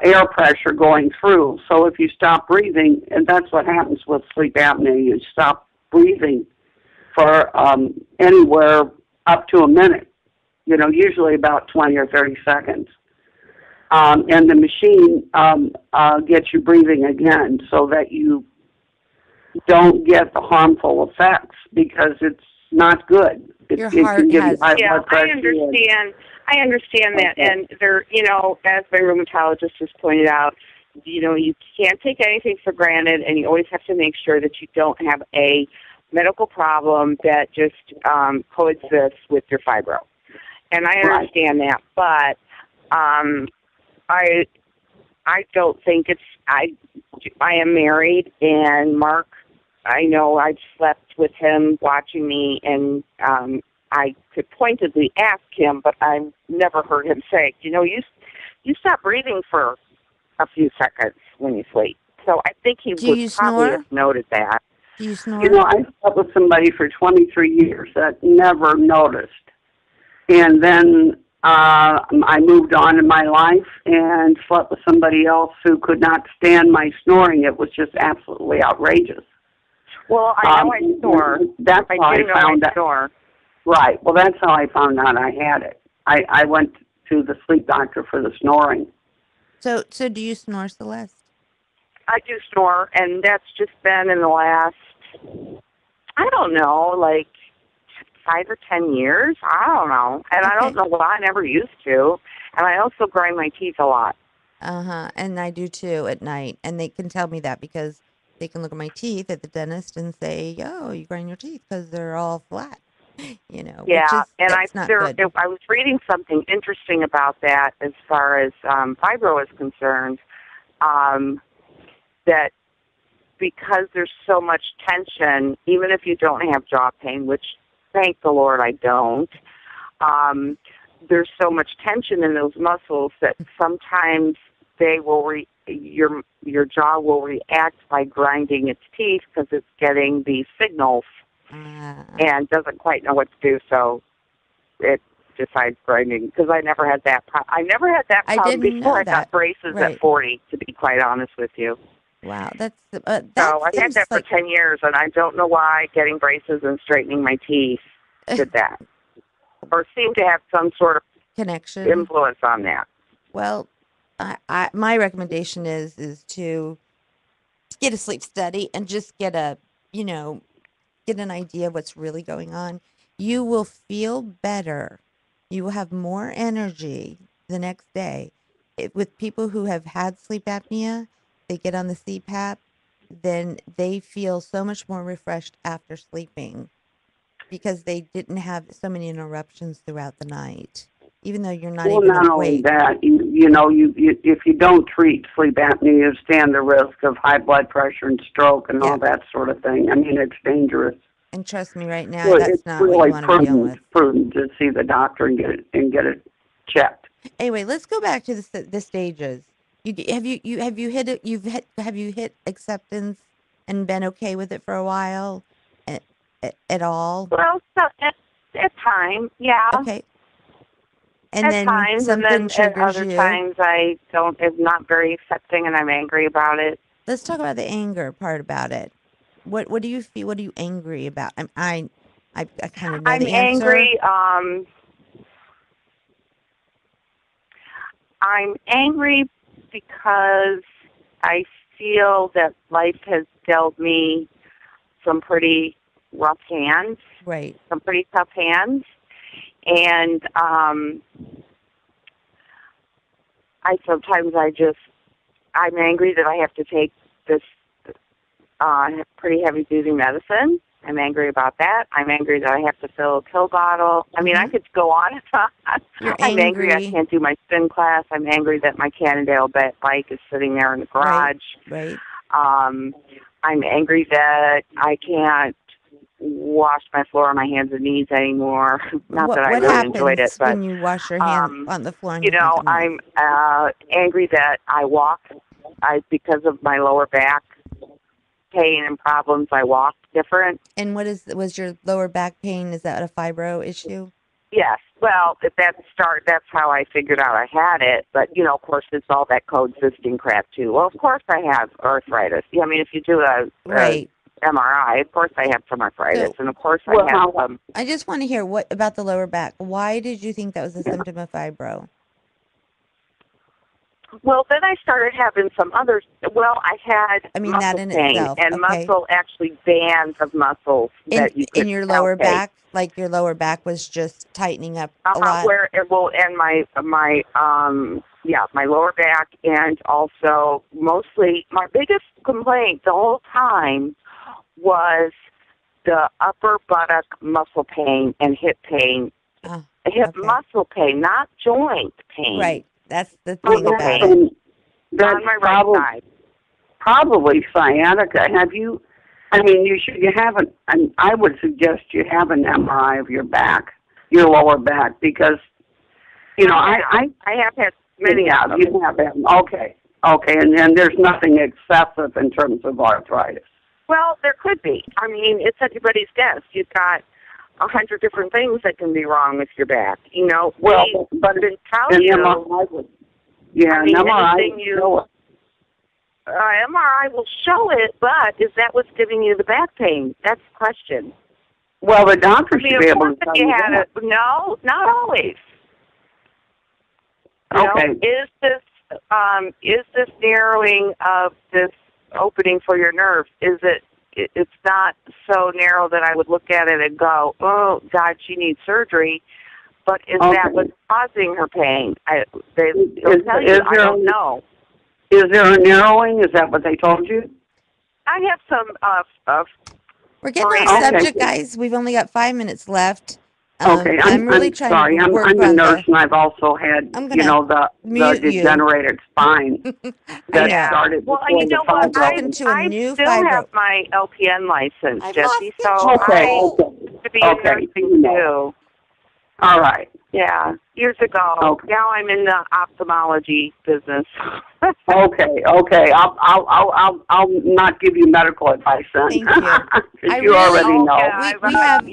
S6: air pressure going through. So if you stop breathing, and that's what happens with sleep apnea, you stop breathing for anywhere up to a minute, usually about 20 or 30 seconds. And the machine gets you breathing again so that you don't get the harmful effects, because it's not good.
S4: Your
S6: It
S4: heart
S6: can give you
S4: has
S6: high
S5: Yeah,
S6: blood pressure.
S5: I understand that,
S6: Okay.
S5: and there, as my rheumatologist has pointed out, you can't take anything for granted, and you always have to make sure that you don't have a medical problem that just coexists with your fibro. And I understand that, but I don't think I am married, and Mark, I know I've slept with him watching me, and I could pointedly ask him, but I never heard him say, you stop breathing for a few seconds when you sleep. So I think he
S4: Do you
S5: would probably
S4: snore?
S5: have noted that.
S4: Do you snore?
S6: I slept with somebody for 23 years that never noticed. And then I moved on in my life and slept with somebody else who could not stand my snoring. It was just absolutely outrageous.
S5: Well, I know I snore.
S6: That's how I found out.
S5: Snore.
S6: Right. Well, that's how I found out I had it. I went to the sleep doctor for the snoring.
S4: So do you snore, Celeste?
S5: I do snore, and that's just been in the last, I don't know, like 5 or 10 years. I don't know. And I don't know why. I never used to. And I also grind my teeth a lot.
S4: And I do too at night. And they can tell me that because they can look at my teeth at the dentist and say, "Oh, you grind your teeth because they're all flat."
S5: Yeah, and
S4: that's not good.
S5: I was reading something interesting about that as far as fibro is concerned, that because there's so much tension, even if you don't have jaw pain, which thank the Lord I don't, there's so much tension in those muscles that sometimes they will your jaw will react by grinding its teeth because it's getting these signals and doesn't quite know what to do, so it decides grinding. Because I never had that problem before. I got braces at 40, to be quite honest with you.
S4: Wow,
S5: so I've had that for 10 years, and I don't know why getting braces and straightening my teeth did that, or seemed to have some sort of
S4: connection
S5: influence on that.
S4: Well, my recommendation is to get a sleep study and just get an idea of what's really going on. You will feel better. You will have more energy the next day. With people who have had sleep apnea, they get on the CPAP, then they feel so much more refreshed after sleeping because they didn't have so many interruptions throughout the night. Even though you're not even awake. Well,
S6: not only that, if you don't treat sleep apnea, you stand the risk of high blood pressure and stroke and all that sort of thing. I mean, it's dangerous.
S4: And trust me, right now, that's not what you want to be dealing with.
S6: It's prudent to see the doctor and get it checked.
S4: Anyway, let's go back to the stages. Have you hit acceptance and been okay with it for a while at all?
S5: Well, at times, yeah.
S4: Okay. And
S5: at
S4: then
S5: times,
S4: something
S5: and then at other
S4: you.
S5: times I am not very accepting and I'm angry about it.
S4: Let's talk about the anger part about it. What do you feel? What are you angry about? I kind of know the answer.
S5: I'm angry. I'm angry because I feel that life has dealt me some pretty rough hands.
S4: Right.
S5: Some pretty tough hands. And I'm angry that I have to take this pretty heavy-duty medicine. I'm angry about that. I'm angry that I have to fill a pill bottle. I mean, I could go on and on. I'm angry I can't do my spin class. I'm angry that my Cannondale bike is sitting there in the garage.
S4: Right.
S5: I'm angry that I can't wash my floor on my hands and knees anymore. Not that I really enjoyed it, but
S4: when you wash your hands on the floor,
S5: I'm angry that I walk. Because of my lower back pain and problems, I walk different.
S4: And was your lower back pain? Is that a fibro issue?
S5: Yes. Well, that's how I figured out I had it. But of course, it's all that coexisting crap too. Well, of course I have arthritis. I mean, if you do a MRI, of course I have some arthritis, and of course I have some.
S4: I just want to hear what about the lower back. Why did you think that was a symptom of fibro?
S5: Well, then I started having some others. Well, I had muscle
S4: that in
S5: pain
S4: itself,
S5: and bands of muscles that you could
S4: in your lower back. Like your lower back was just tightening up a lot.
S5: And my lower back, and also mostly my biggest complaint the whole time was the upper buttock muscle pain and hip pain. Muscle pain, not joint pain.
S4: Right. That's the thing about it.
S6: That's
S5: on my right side.
S6: Probably sciatica. I would suggest you have an MRI of your back. your lower back? Because, I
S5: have had many of them.
S6: You have had, okay, and there's nothing excessive in terms of arthritis.
S5: Well, there could be. I mean, it's anybody's guess. You've got 100 different things that can be wrong with your back.
S6: Well, but
S5: an MRI
S6: would, MRI
S5: MRI will show it, but is that what's giving you the back pain? That's the question.
S6: Well, the doctor should be able to tell you that.
S5: No, not always.
S6: Okay.
S5: Is this narrowing of this opening for your nerves? It's not so narrow that I would look at it and go, oh, God, she needs surgery. But is that what's causing her pain? They'll tell you, I don't know.
S6: Is there a narrowing? Is that what they told you?
S5: I have some
S4: We're getting off subject, guys. We've only got 5 minutes left.
S6: Okay,
S4: I'm really trying
S6: sorry.
S4: to work
S6: I'm a nurse, and I've also had, the degenerated spine that started before the fibro.
S4: I'm talking to a new fibro.
S5: I still have my LPN license, Jesse, so
S6: I
S5: used to be in nursing too.
S6: All right.
S5: Yeah, years ago.
S6: Okay.
S5: Now I'm in the ophthalmology business.
S6: Okay. I'll not give you medical advice then.
S4: Thank you.
S6: You already know.
S5: Yeah, we have,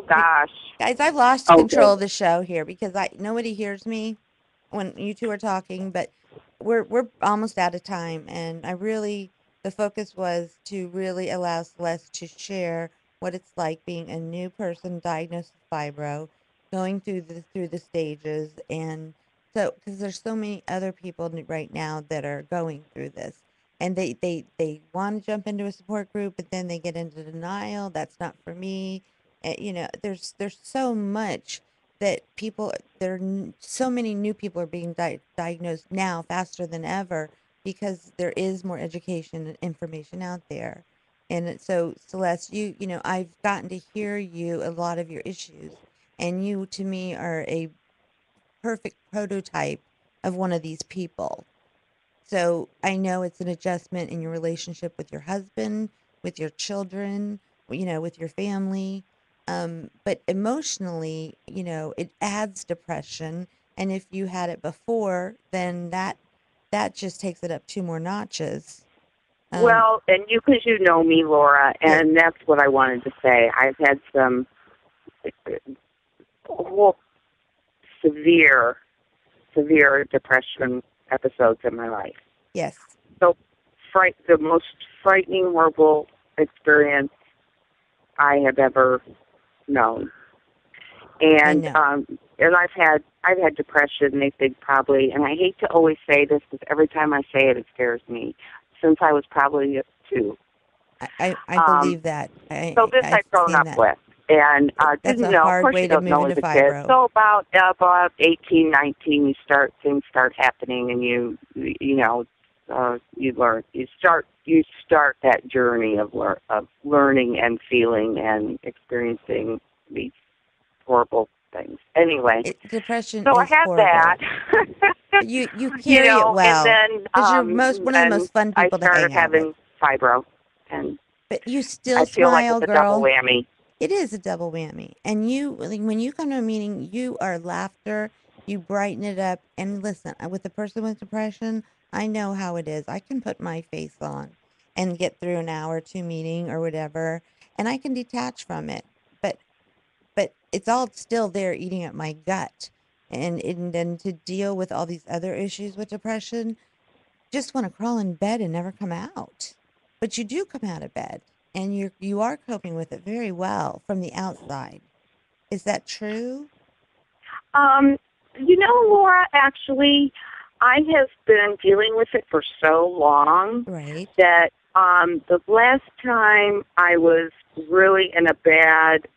S5: gosh.
S4: Guys, I've lost control of the show here because nobody hears me when you two are talking, but we're almost out of time, and the focus was to really allow Celeste to share what it's like being a new person diagnosed with fibro, going through the stages, and so because there's so many other people right now that are going through this, and they want to jump into a support group, but then they get into denial. That's not for me. There's so much that so many new people are being diagnosed now faster than ever because there is more education and information out there. And so, Celeste, I've gotten to hear a lot of your issues. And you, to me, are a perfect prototype of one of these people. So I know it's an adjustment in your relationship with your husband, with your children, with your family. But emotionally, it adds depression. And if you had it before, then that just takes it up 2 more notches.
S5: Well, and because you know me, Laura, and that's what I wanted to say. I've had some severe depression episodes in my life.
S4: Yes.
S5: So, the most frightening, horrible experience I have ever known. And I've had depression. They think probably, and I hate to always say this because every time I say it, it scares me. Since I was probably 2.
S4: I believe that.
S5: I've grown up with. And
S4: that's
S5: didn't
S4: a
S5: know.
S4: hard
S5: Of course,
S4: way
S5: you
S4: to
S5: don't
S4: move
S5: know
S4: into
S5: as a kid.
S4: fibro.
S5: So about 18, 19, things start happening, and you learn. You start that journey of learning and feeling and experiencing these horrible things. Anyway,
S4: depression.
S5: So
S4: is
S5: I had
S4: horrible.
S5: that.
S4: You carry it well.
S5: And then
S4: because you're one of the most fun people to hang out with.
S5: I started having fibro, and
S4: but you still
S5: I feel
S4: smile,
S5: like it's a
S4: girl.
S5: double whammy.
S4: It is a double whammy. And when you come to a meeting, you are laughter, you brighten it up. And listen, with a person with depression, I know how it is. I can put my face on and get through an hour or 2 meeting or whatever, and I can detach from it. But it's all still there eating at my gut. And then to deal with all these other issues with depression, just want to crawl in bed and never come out. But you do come out of bed. And you are coping with it very well from the outside. Is that true?
S5: Laura, actually, I have been dealing with it for so long that the last time I was really in a bad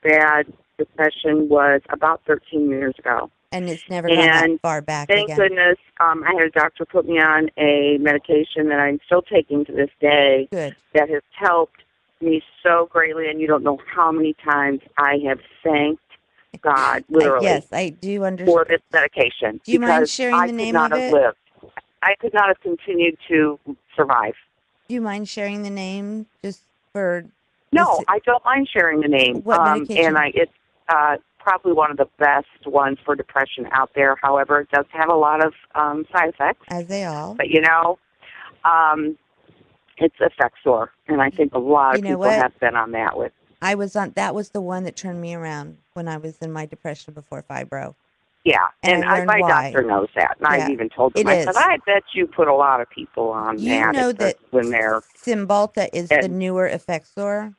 S5: depression was about 13 years ago.
S4: And it's never gone that far back
S5: thank
S4: again.
S5: Goodness, I had a doctor put me on a medication that I'm still taking to this day.
S4: Good.
S5: That has helped me so greatly, and you don't know how many times I have thanked God, literally.
S4: Yes, I do understand.
S5: For this medication.
S4: Do you mind sharing the name of it?
S5: I could not have continued to survive.
S4: Do you mind sharing the name just for...
S5: No, I don't mind sharing the name.
S4: What medication?
S5: And it's probably one of the best ones for depression out there. However, it does have a lot of side effects.
S4: As they all.
S5: But, it's Effexor, and I think a lot of people have been on that with.
S4: That was the one that turned me around when I was in my depression before fibro.
S5: Yeah, and my
S4: why.
S5: doctor knows that, and I've even told him. I said, I bet you put a lot of people on that.
S4: You know that
S5: when they're
S4: Cymbalta is the newer Effexor,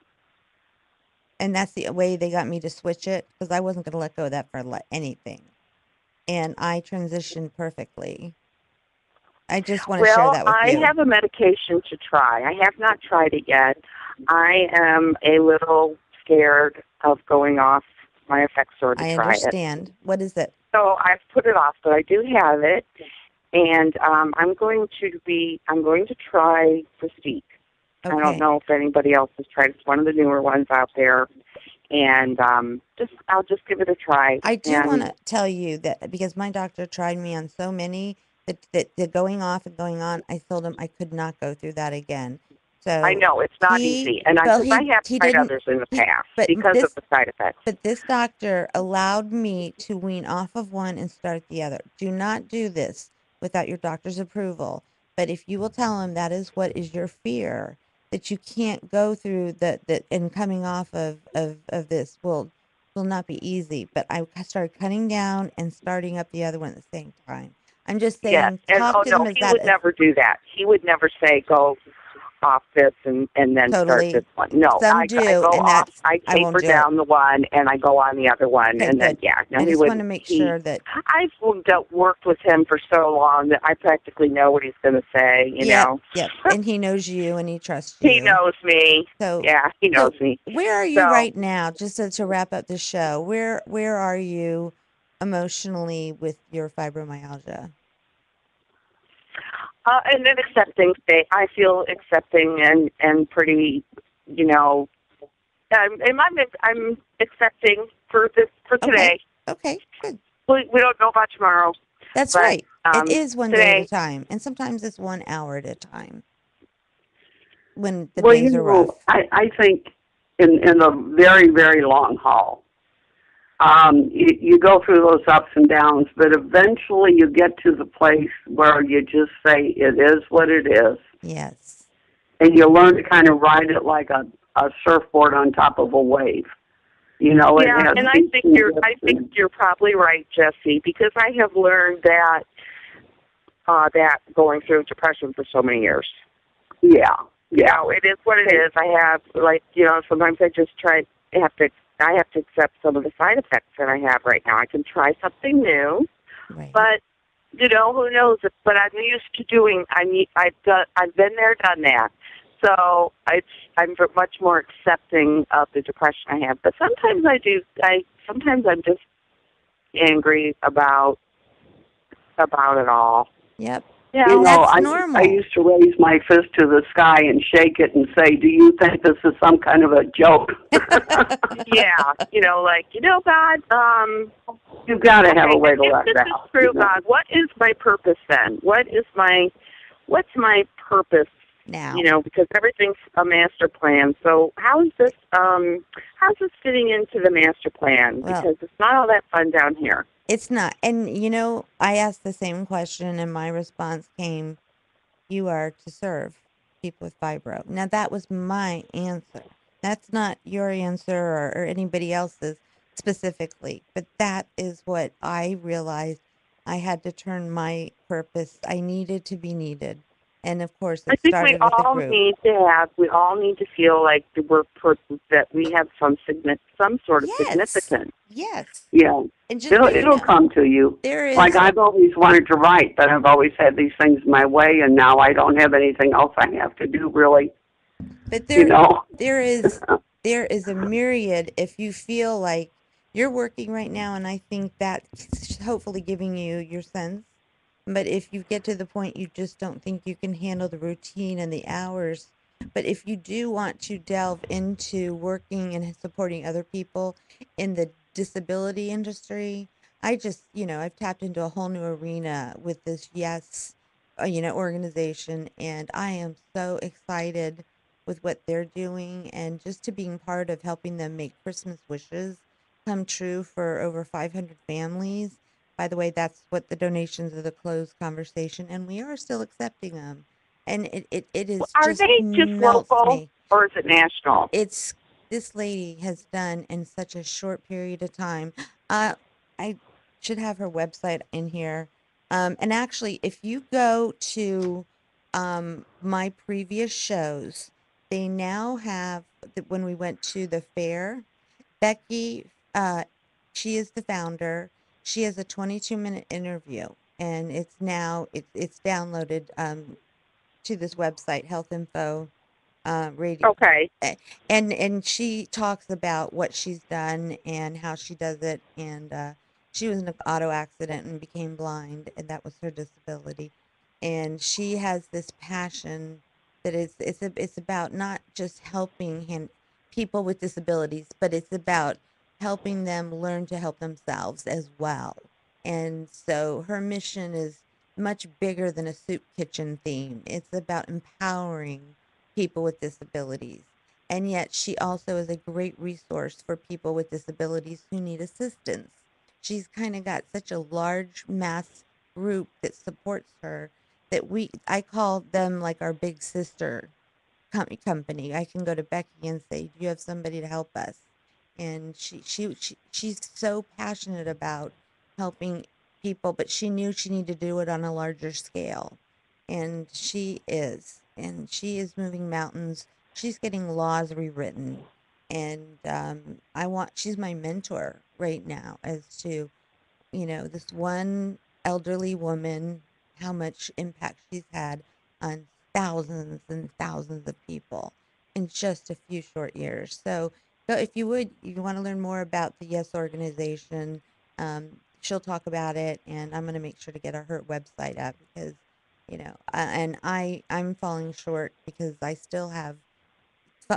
S4: and that's the way they got me to switch it, because I wasn't going to let go of that for anything, and I transitioned perfectly. I just want to share that with you.
S5: I have a medication to try. I have not tried it yet. I am a little scared of going off my Effexor to try it.
S4: I understand. What is it?
S5: So I've put it off, but I do have it, and I'm going to try Prestige. Okay. I don't know if anybody else has tried it. It's one of the newer ones out there, and I'll just give it a try.
S4: I do want to tell you that because my doctor tried me on so many that going off and going on, I told him I could not go through that again. So
S5: I know it's not easy, and I have tried others in the past because of the side effects.
S4: But this doctor allowed me to wean off of one and start the other. Do not do this without your doctor's approval. But if you will tell him that is what is your fear, that you can't go through that and coming off of this will not be easy. But I started cutting down and starting up the other one at the same time. I'm just saying, talk to them as that.
S5: He would never do that. He would never say go off this and then start this one. No, I go off. I taper down the one and I go on the other one, and then
S4: I just want to make sure that
S5: I've worked with him for so long that I practically know what he's going to say. You know.
S4: Yeah, and he knows you and he trusts you.
S5: He knows me. So he knows me.
S4: Where are you right now? Just to wrap up the show, where are you emotionally with your fibromyalgia?
S5: In an accepting state. I feel accepting and pretty, I'm accepting for today.
S4: Okay, good.
S5: We don't know about tomorrow.
S4: That's right. It is one day at a time, and sometimes it's 1 hour at a time. When the days are rough.
S6: I think in the very, very long haul, you go through those ups and downs, but eventually you get to the place where you just say it is what it is.
S4: Yes.
S6: And you learn to kind of ride it like a surfboard on top of a wave. And
S5: I think you're probably right, Jesse, because I have learned that going through depression for so many years.
S6: Yeah.
S5: It is what it is. I have sometimes I have to accept some of the side effects that I have right now. I can try something new, but who knows? But I'm used to doing. I've been there, done that. So I'm much more accepting of the depression I have. But sometimes sometimes I'm just angry about it all.
S4: Yep.
S5: Yeah,
S4: that's normal.
S6: I used to raise my fist to the sky and shake it and say, "Do you think this is some kind of a joke?" God, you've got to have a way to let that out.
S5: This is true, God. What is my purpose then? What's my purpose
S4: now?
S5: Because everything's a master plan. So how's this fitting into the master plan? Because it's not all that fun down here.
S4: It's not. And, I asked the same question and my response came, you are to serve people with fibro. Now, that was my answer. That's not your answer or anybody else's specifically, but that is what I realized. I had to turn my purpose. I needed to be needed. And of course, it started with the group.
S5: We all need to feel like that we have some sort of significance.
S4: Yes.
S6: Yeah.
S4: And
S6: it'll come to you.
S4: There is.
S6: Like I've always wanted to write, but I've always had these things my way, and now I don't have anything else I have to do really.
S4: But there is a myriad. If you feel like you're working right now, and I think that's hopefully giving you your sense. But if you get to the point you just don't think you can handle the routine and the hours, but if you do want to delve into working and supporting other people in the disability industry, I've tapped into a whole new arena with this organization, and I am so excited with what they're doing and just to being part of helping them make Christmas wishes come true for over 500 families. By the way, that's what the donations of the closed conversation, and we are still accepting them. And it is
S5: Are
S4: just
S5: they just
S4: melts
S5: local
S4: me.
S5: or is it national?
S4: It's this lady has done in such a short period of time. I should have her website in here. And actually, if you go to my previous shows, they now have, when we went to the fair, Becky, she is the founder. She has a 22-minute interview, and it's downloaded to this website, Health Info Radio.
S5: Okay.
S4: And she talks about what she's done and how she does it. And she was in an auto accident and became blind, and that was her disability. And she has this passion that it's about not just helping people with disabilities, but it's about helping them learn to help themselves as well. And so her mission is much bigger than a soup kitchen theme. It's about empowering people with disabilities. And yet she also is a great resource for people with disabilities who need assistance. She's kind of got such a large mass group that supports her that I call them like our big sister company. I can go to Becky and say, "Do you have somebody to help us?" And she's so passionate about helping people, but she knew she needed to do it on a larger scale. And she is moving mountains. She's getting laws rewritten. And she's my mentor right now as to, this one elderly woman, how much impact she's had on thousands and thousands of people in just a few short years. So if you want to learn more about the Yes organization, she'll talk about it, and I'm going to make sure to get her website up because, and I'm falling short because I still have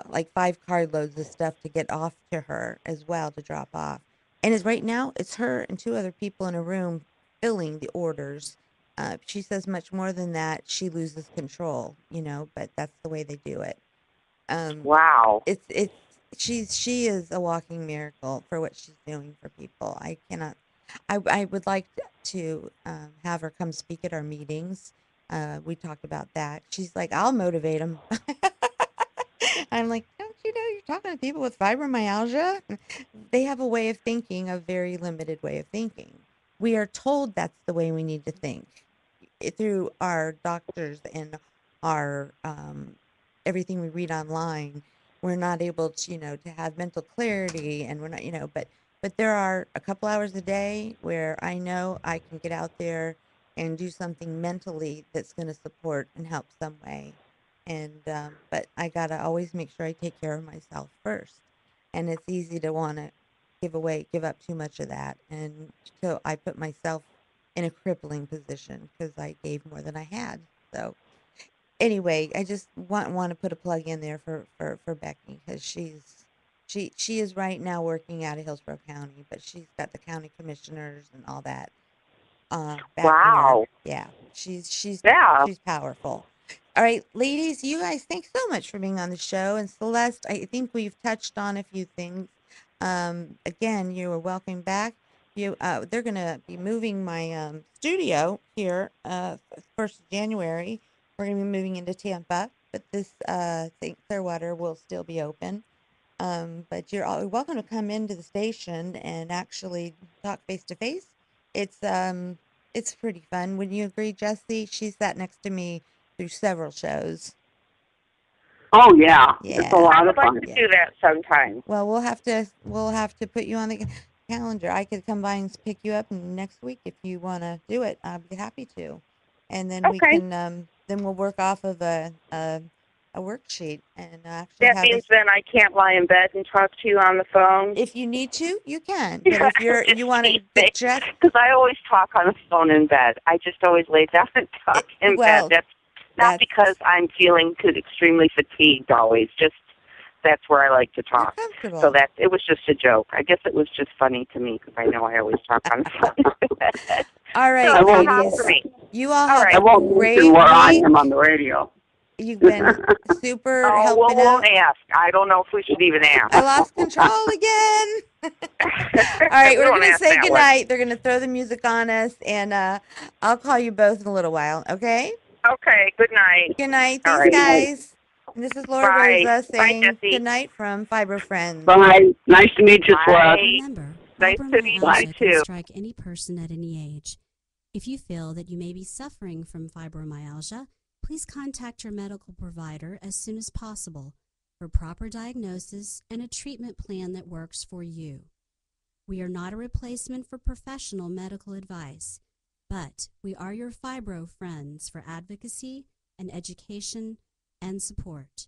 S4: like 5 carloads of stuff to get off to her as well to drop off. And right now, it's her and 2 other people in a room filling the orders. She says much more than that. She loses control, but that's the way they do it.
S5: Wow.
S4: She is a walking miracle for what she's doing for people. I would like to have her come speak at our meetings. We talked about that. She's like, I'll motivate them. I'm like, don't you know you're talking to people with fibromyalgia? They have a way of thinking, a very limited way of thinking. We are told that's the way we need to think through our doctors and our everything we read online. We're not able to, to have mental clarity, and we're not, but there are a couple hours a day where I know I can get out there and do something mentally that's going to support and help some way. And but I gotta always make sure I take care of myself first. And it's easy to want to give up too much of that, and so I put myself in a crippling position because I gave more than I had. So anyway, I just want to put a plug in there for Becky because she is right now working out of Hillsborough County, but she's got the county commissioners and all that backing her.
S5: Wow.
S4: Yeah, she's
S5: Yeah.
S4: powerful. All right, ladies, you guys, thanks so much for being on the show. And Celeste, I think we've touched on a few things. Again, you are welcome back. They're going to be moving my studio here 1st of January. We're going to be moving into Tampa, but this St. Clearwater will still be open. But you're all welcome to come into the station and actually talk face to face. It's pretty fun. Wouldn't you agree, Jesse? She sat next to me through several shows.
S6: Oh yeah, it's a lot
S5: I
S6: of
S5: would
S6: fun.
S5: like to do that sometime.
S4: Well, we'll have to put you on the calendar. I could come by and pick you up next week if you want to do it. I'd be happy to. And then we
S5: Okay.
S4: can then we'll work off of a worksheet and actually
S5: That
S4: have
S5: means then I can't lie in bed and talk to you on the phone.
S4: if you need to, you can. But if you want to just
S5: because I always talk on the phone in bed. I just always lay down and talk in
S4: well,
S5: bed. That's not because I'm feeling extremely fatigued always. Just that's where I like to talk.
S4: comfortable.
S5: So it was just a joke. I guess it was just funny to me because I know I always talk on the phone.
S4: All right,
S5: So
S6: won't
S5: talk
S4: ladies.
S5: for me.
S4: You all
S5: All
S4: have
S5: right.
S6: I
S4: a
S6: won't
S4: great
S6: mention where I
S4: week.
S6: am on the radio.
S4: You've been super
S5: Oh,
S4: helping
S5: we'll
S4: out.
S5: ask. I don't know if we should even ask.
S4: I lost control again. right,
S5: We
S4: we're
S5: don't
S4: going to
S5: ask
S4: say
S5: that one.
S4: goodnight. They're going to throw the music on us, and I'll call you both in a little while, okay?
S5: Okay, good night.
S4: Good night.
S5: All
S4: Thanks,
S5: right.
S4: guys. And this is Laura
S5: Bye.
S4: Rosa
S5: Bye,
S4: saying
S5: Jessie.
S4: good night from Fibro Friends.
S6: Bye. Nice to meet you, Celeste.
S5: Bye.
S2: Remember,
S5: Nice to meet you
S2: fibromyalgia can
S5: too.
S2: strike any person at any age. If you feel that you may be suffering from fibromyalgia, please contact your medical provider as soon as possible for proper diagnosis and a treatment plan that works for you. We are not a replacement for professional medical advice, but we are your Fibro Friends for advocacy and education and support.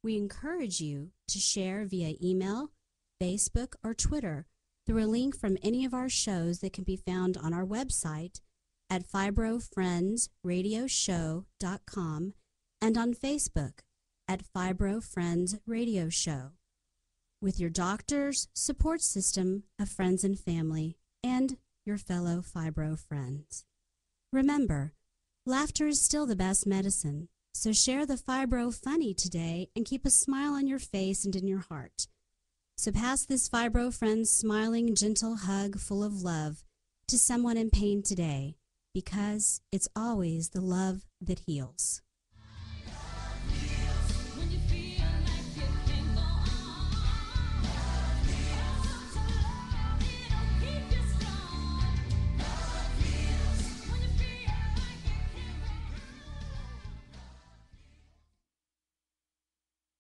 S2: We encourage you to share via email, Facebook, or Twitter through a link from any of our shows that can be found on our website at fibrofriendsradioshow.com and on Facebook at Fibro Friends Radio Show, with your doctors, support system of friends and family, and your fellow Fibro friends. Remember, laughter is still the best medicine, so share the Fibro funny today and keep a smile on your face and in your heart. So pass this Fibro Friends smiling, gentle hug full of love to someone in pain today, because it's always the love that heals.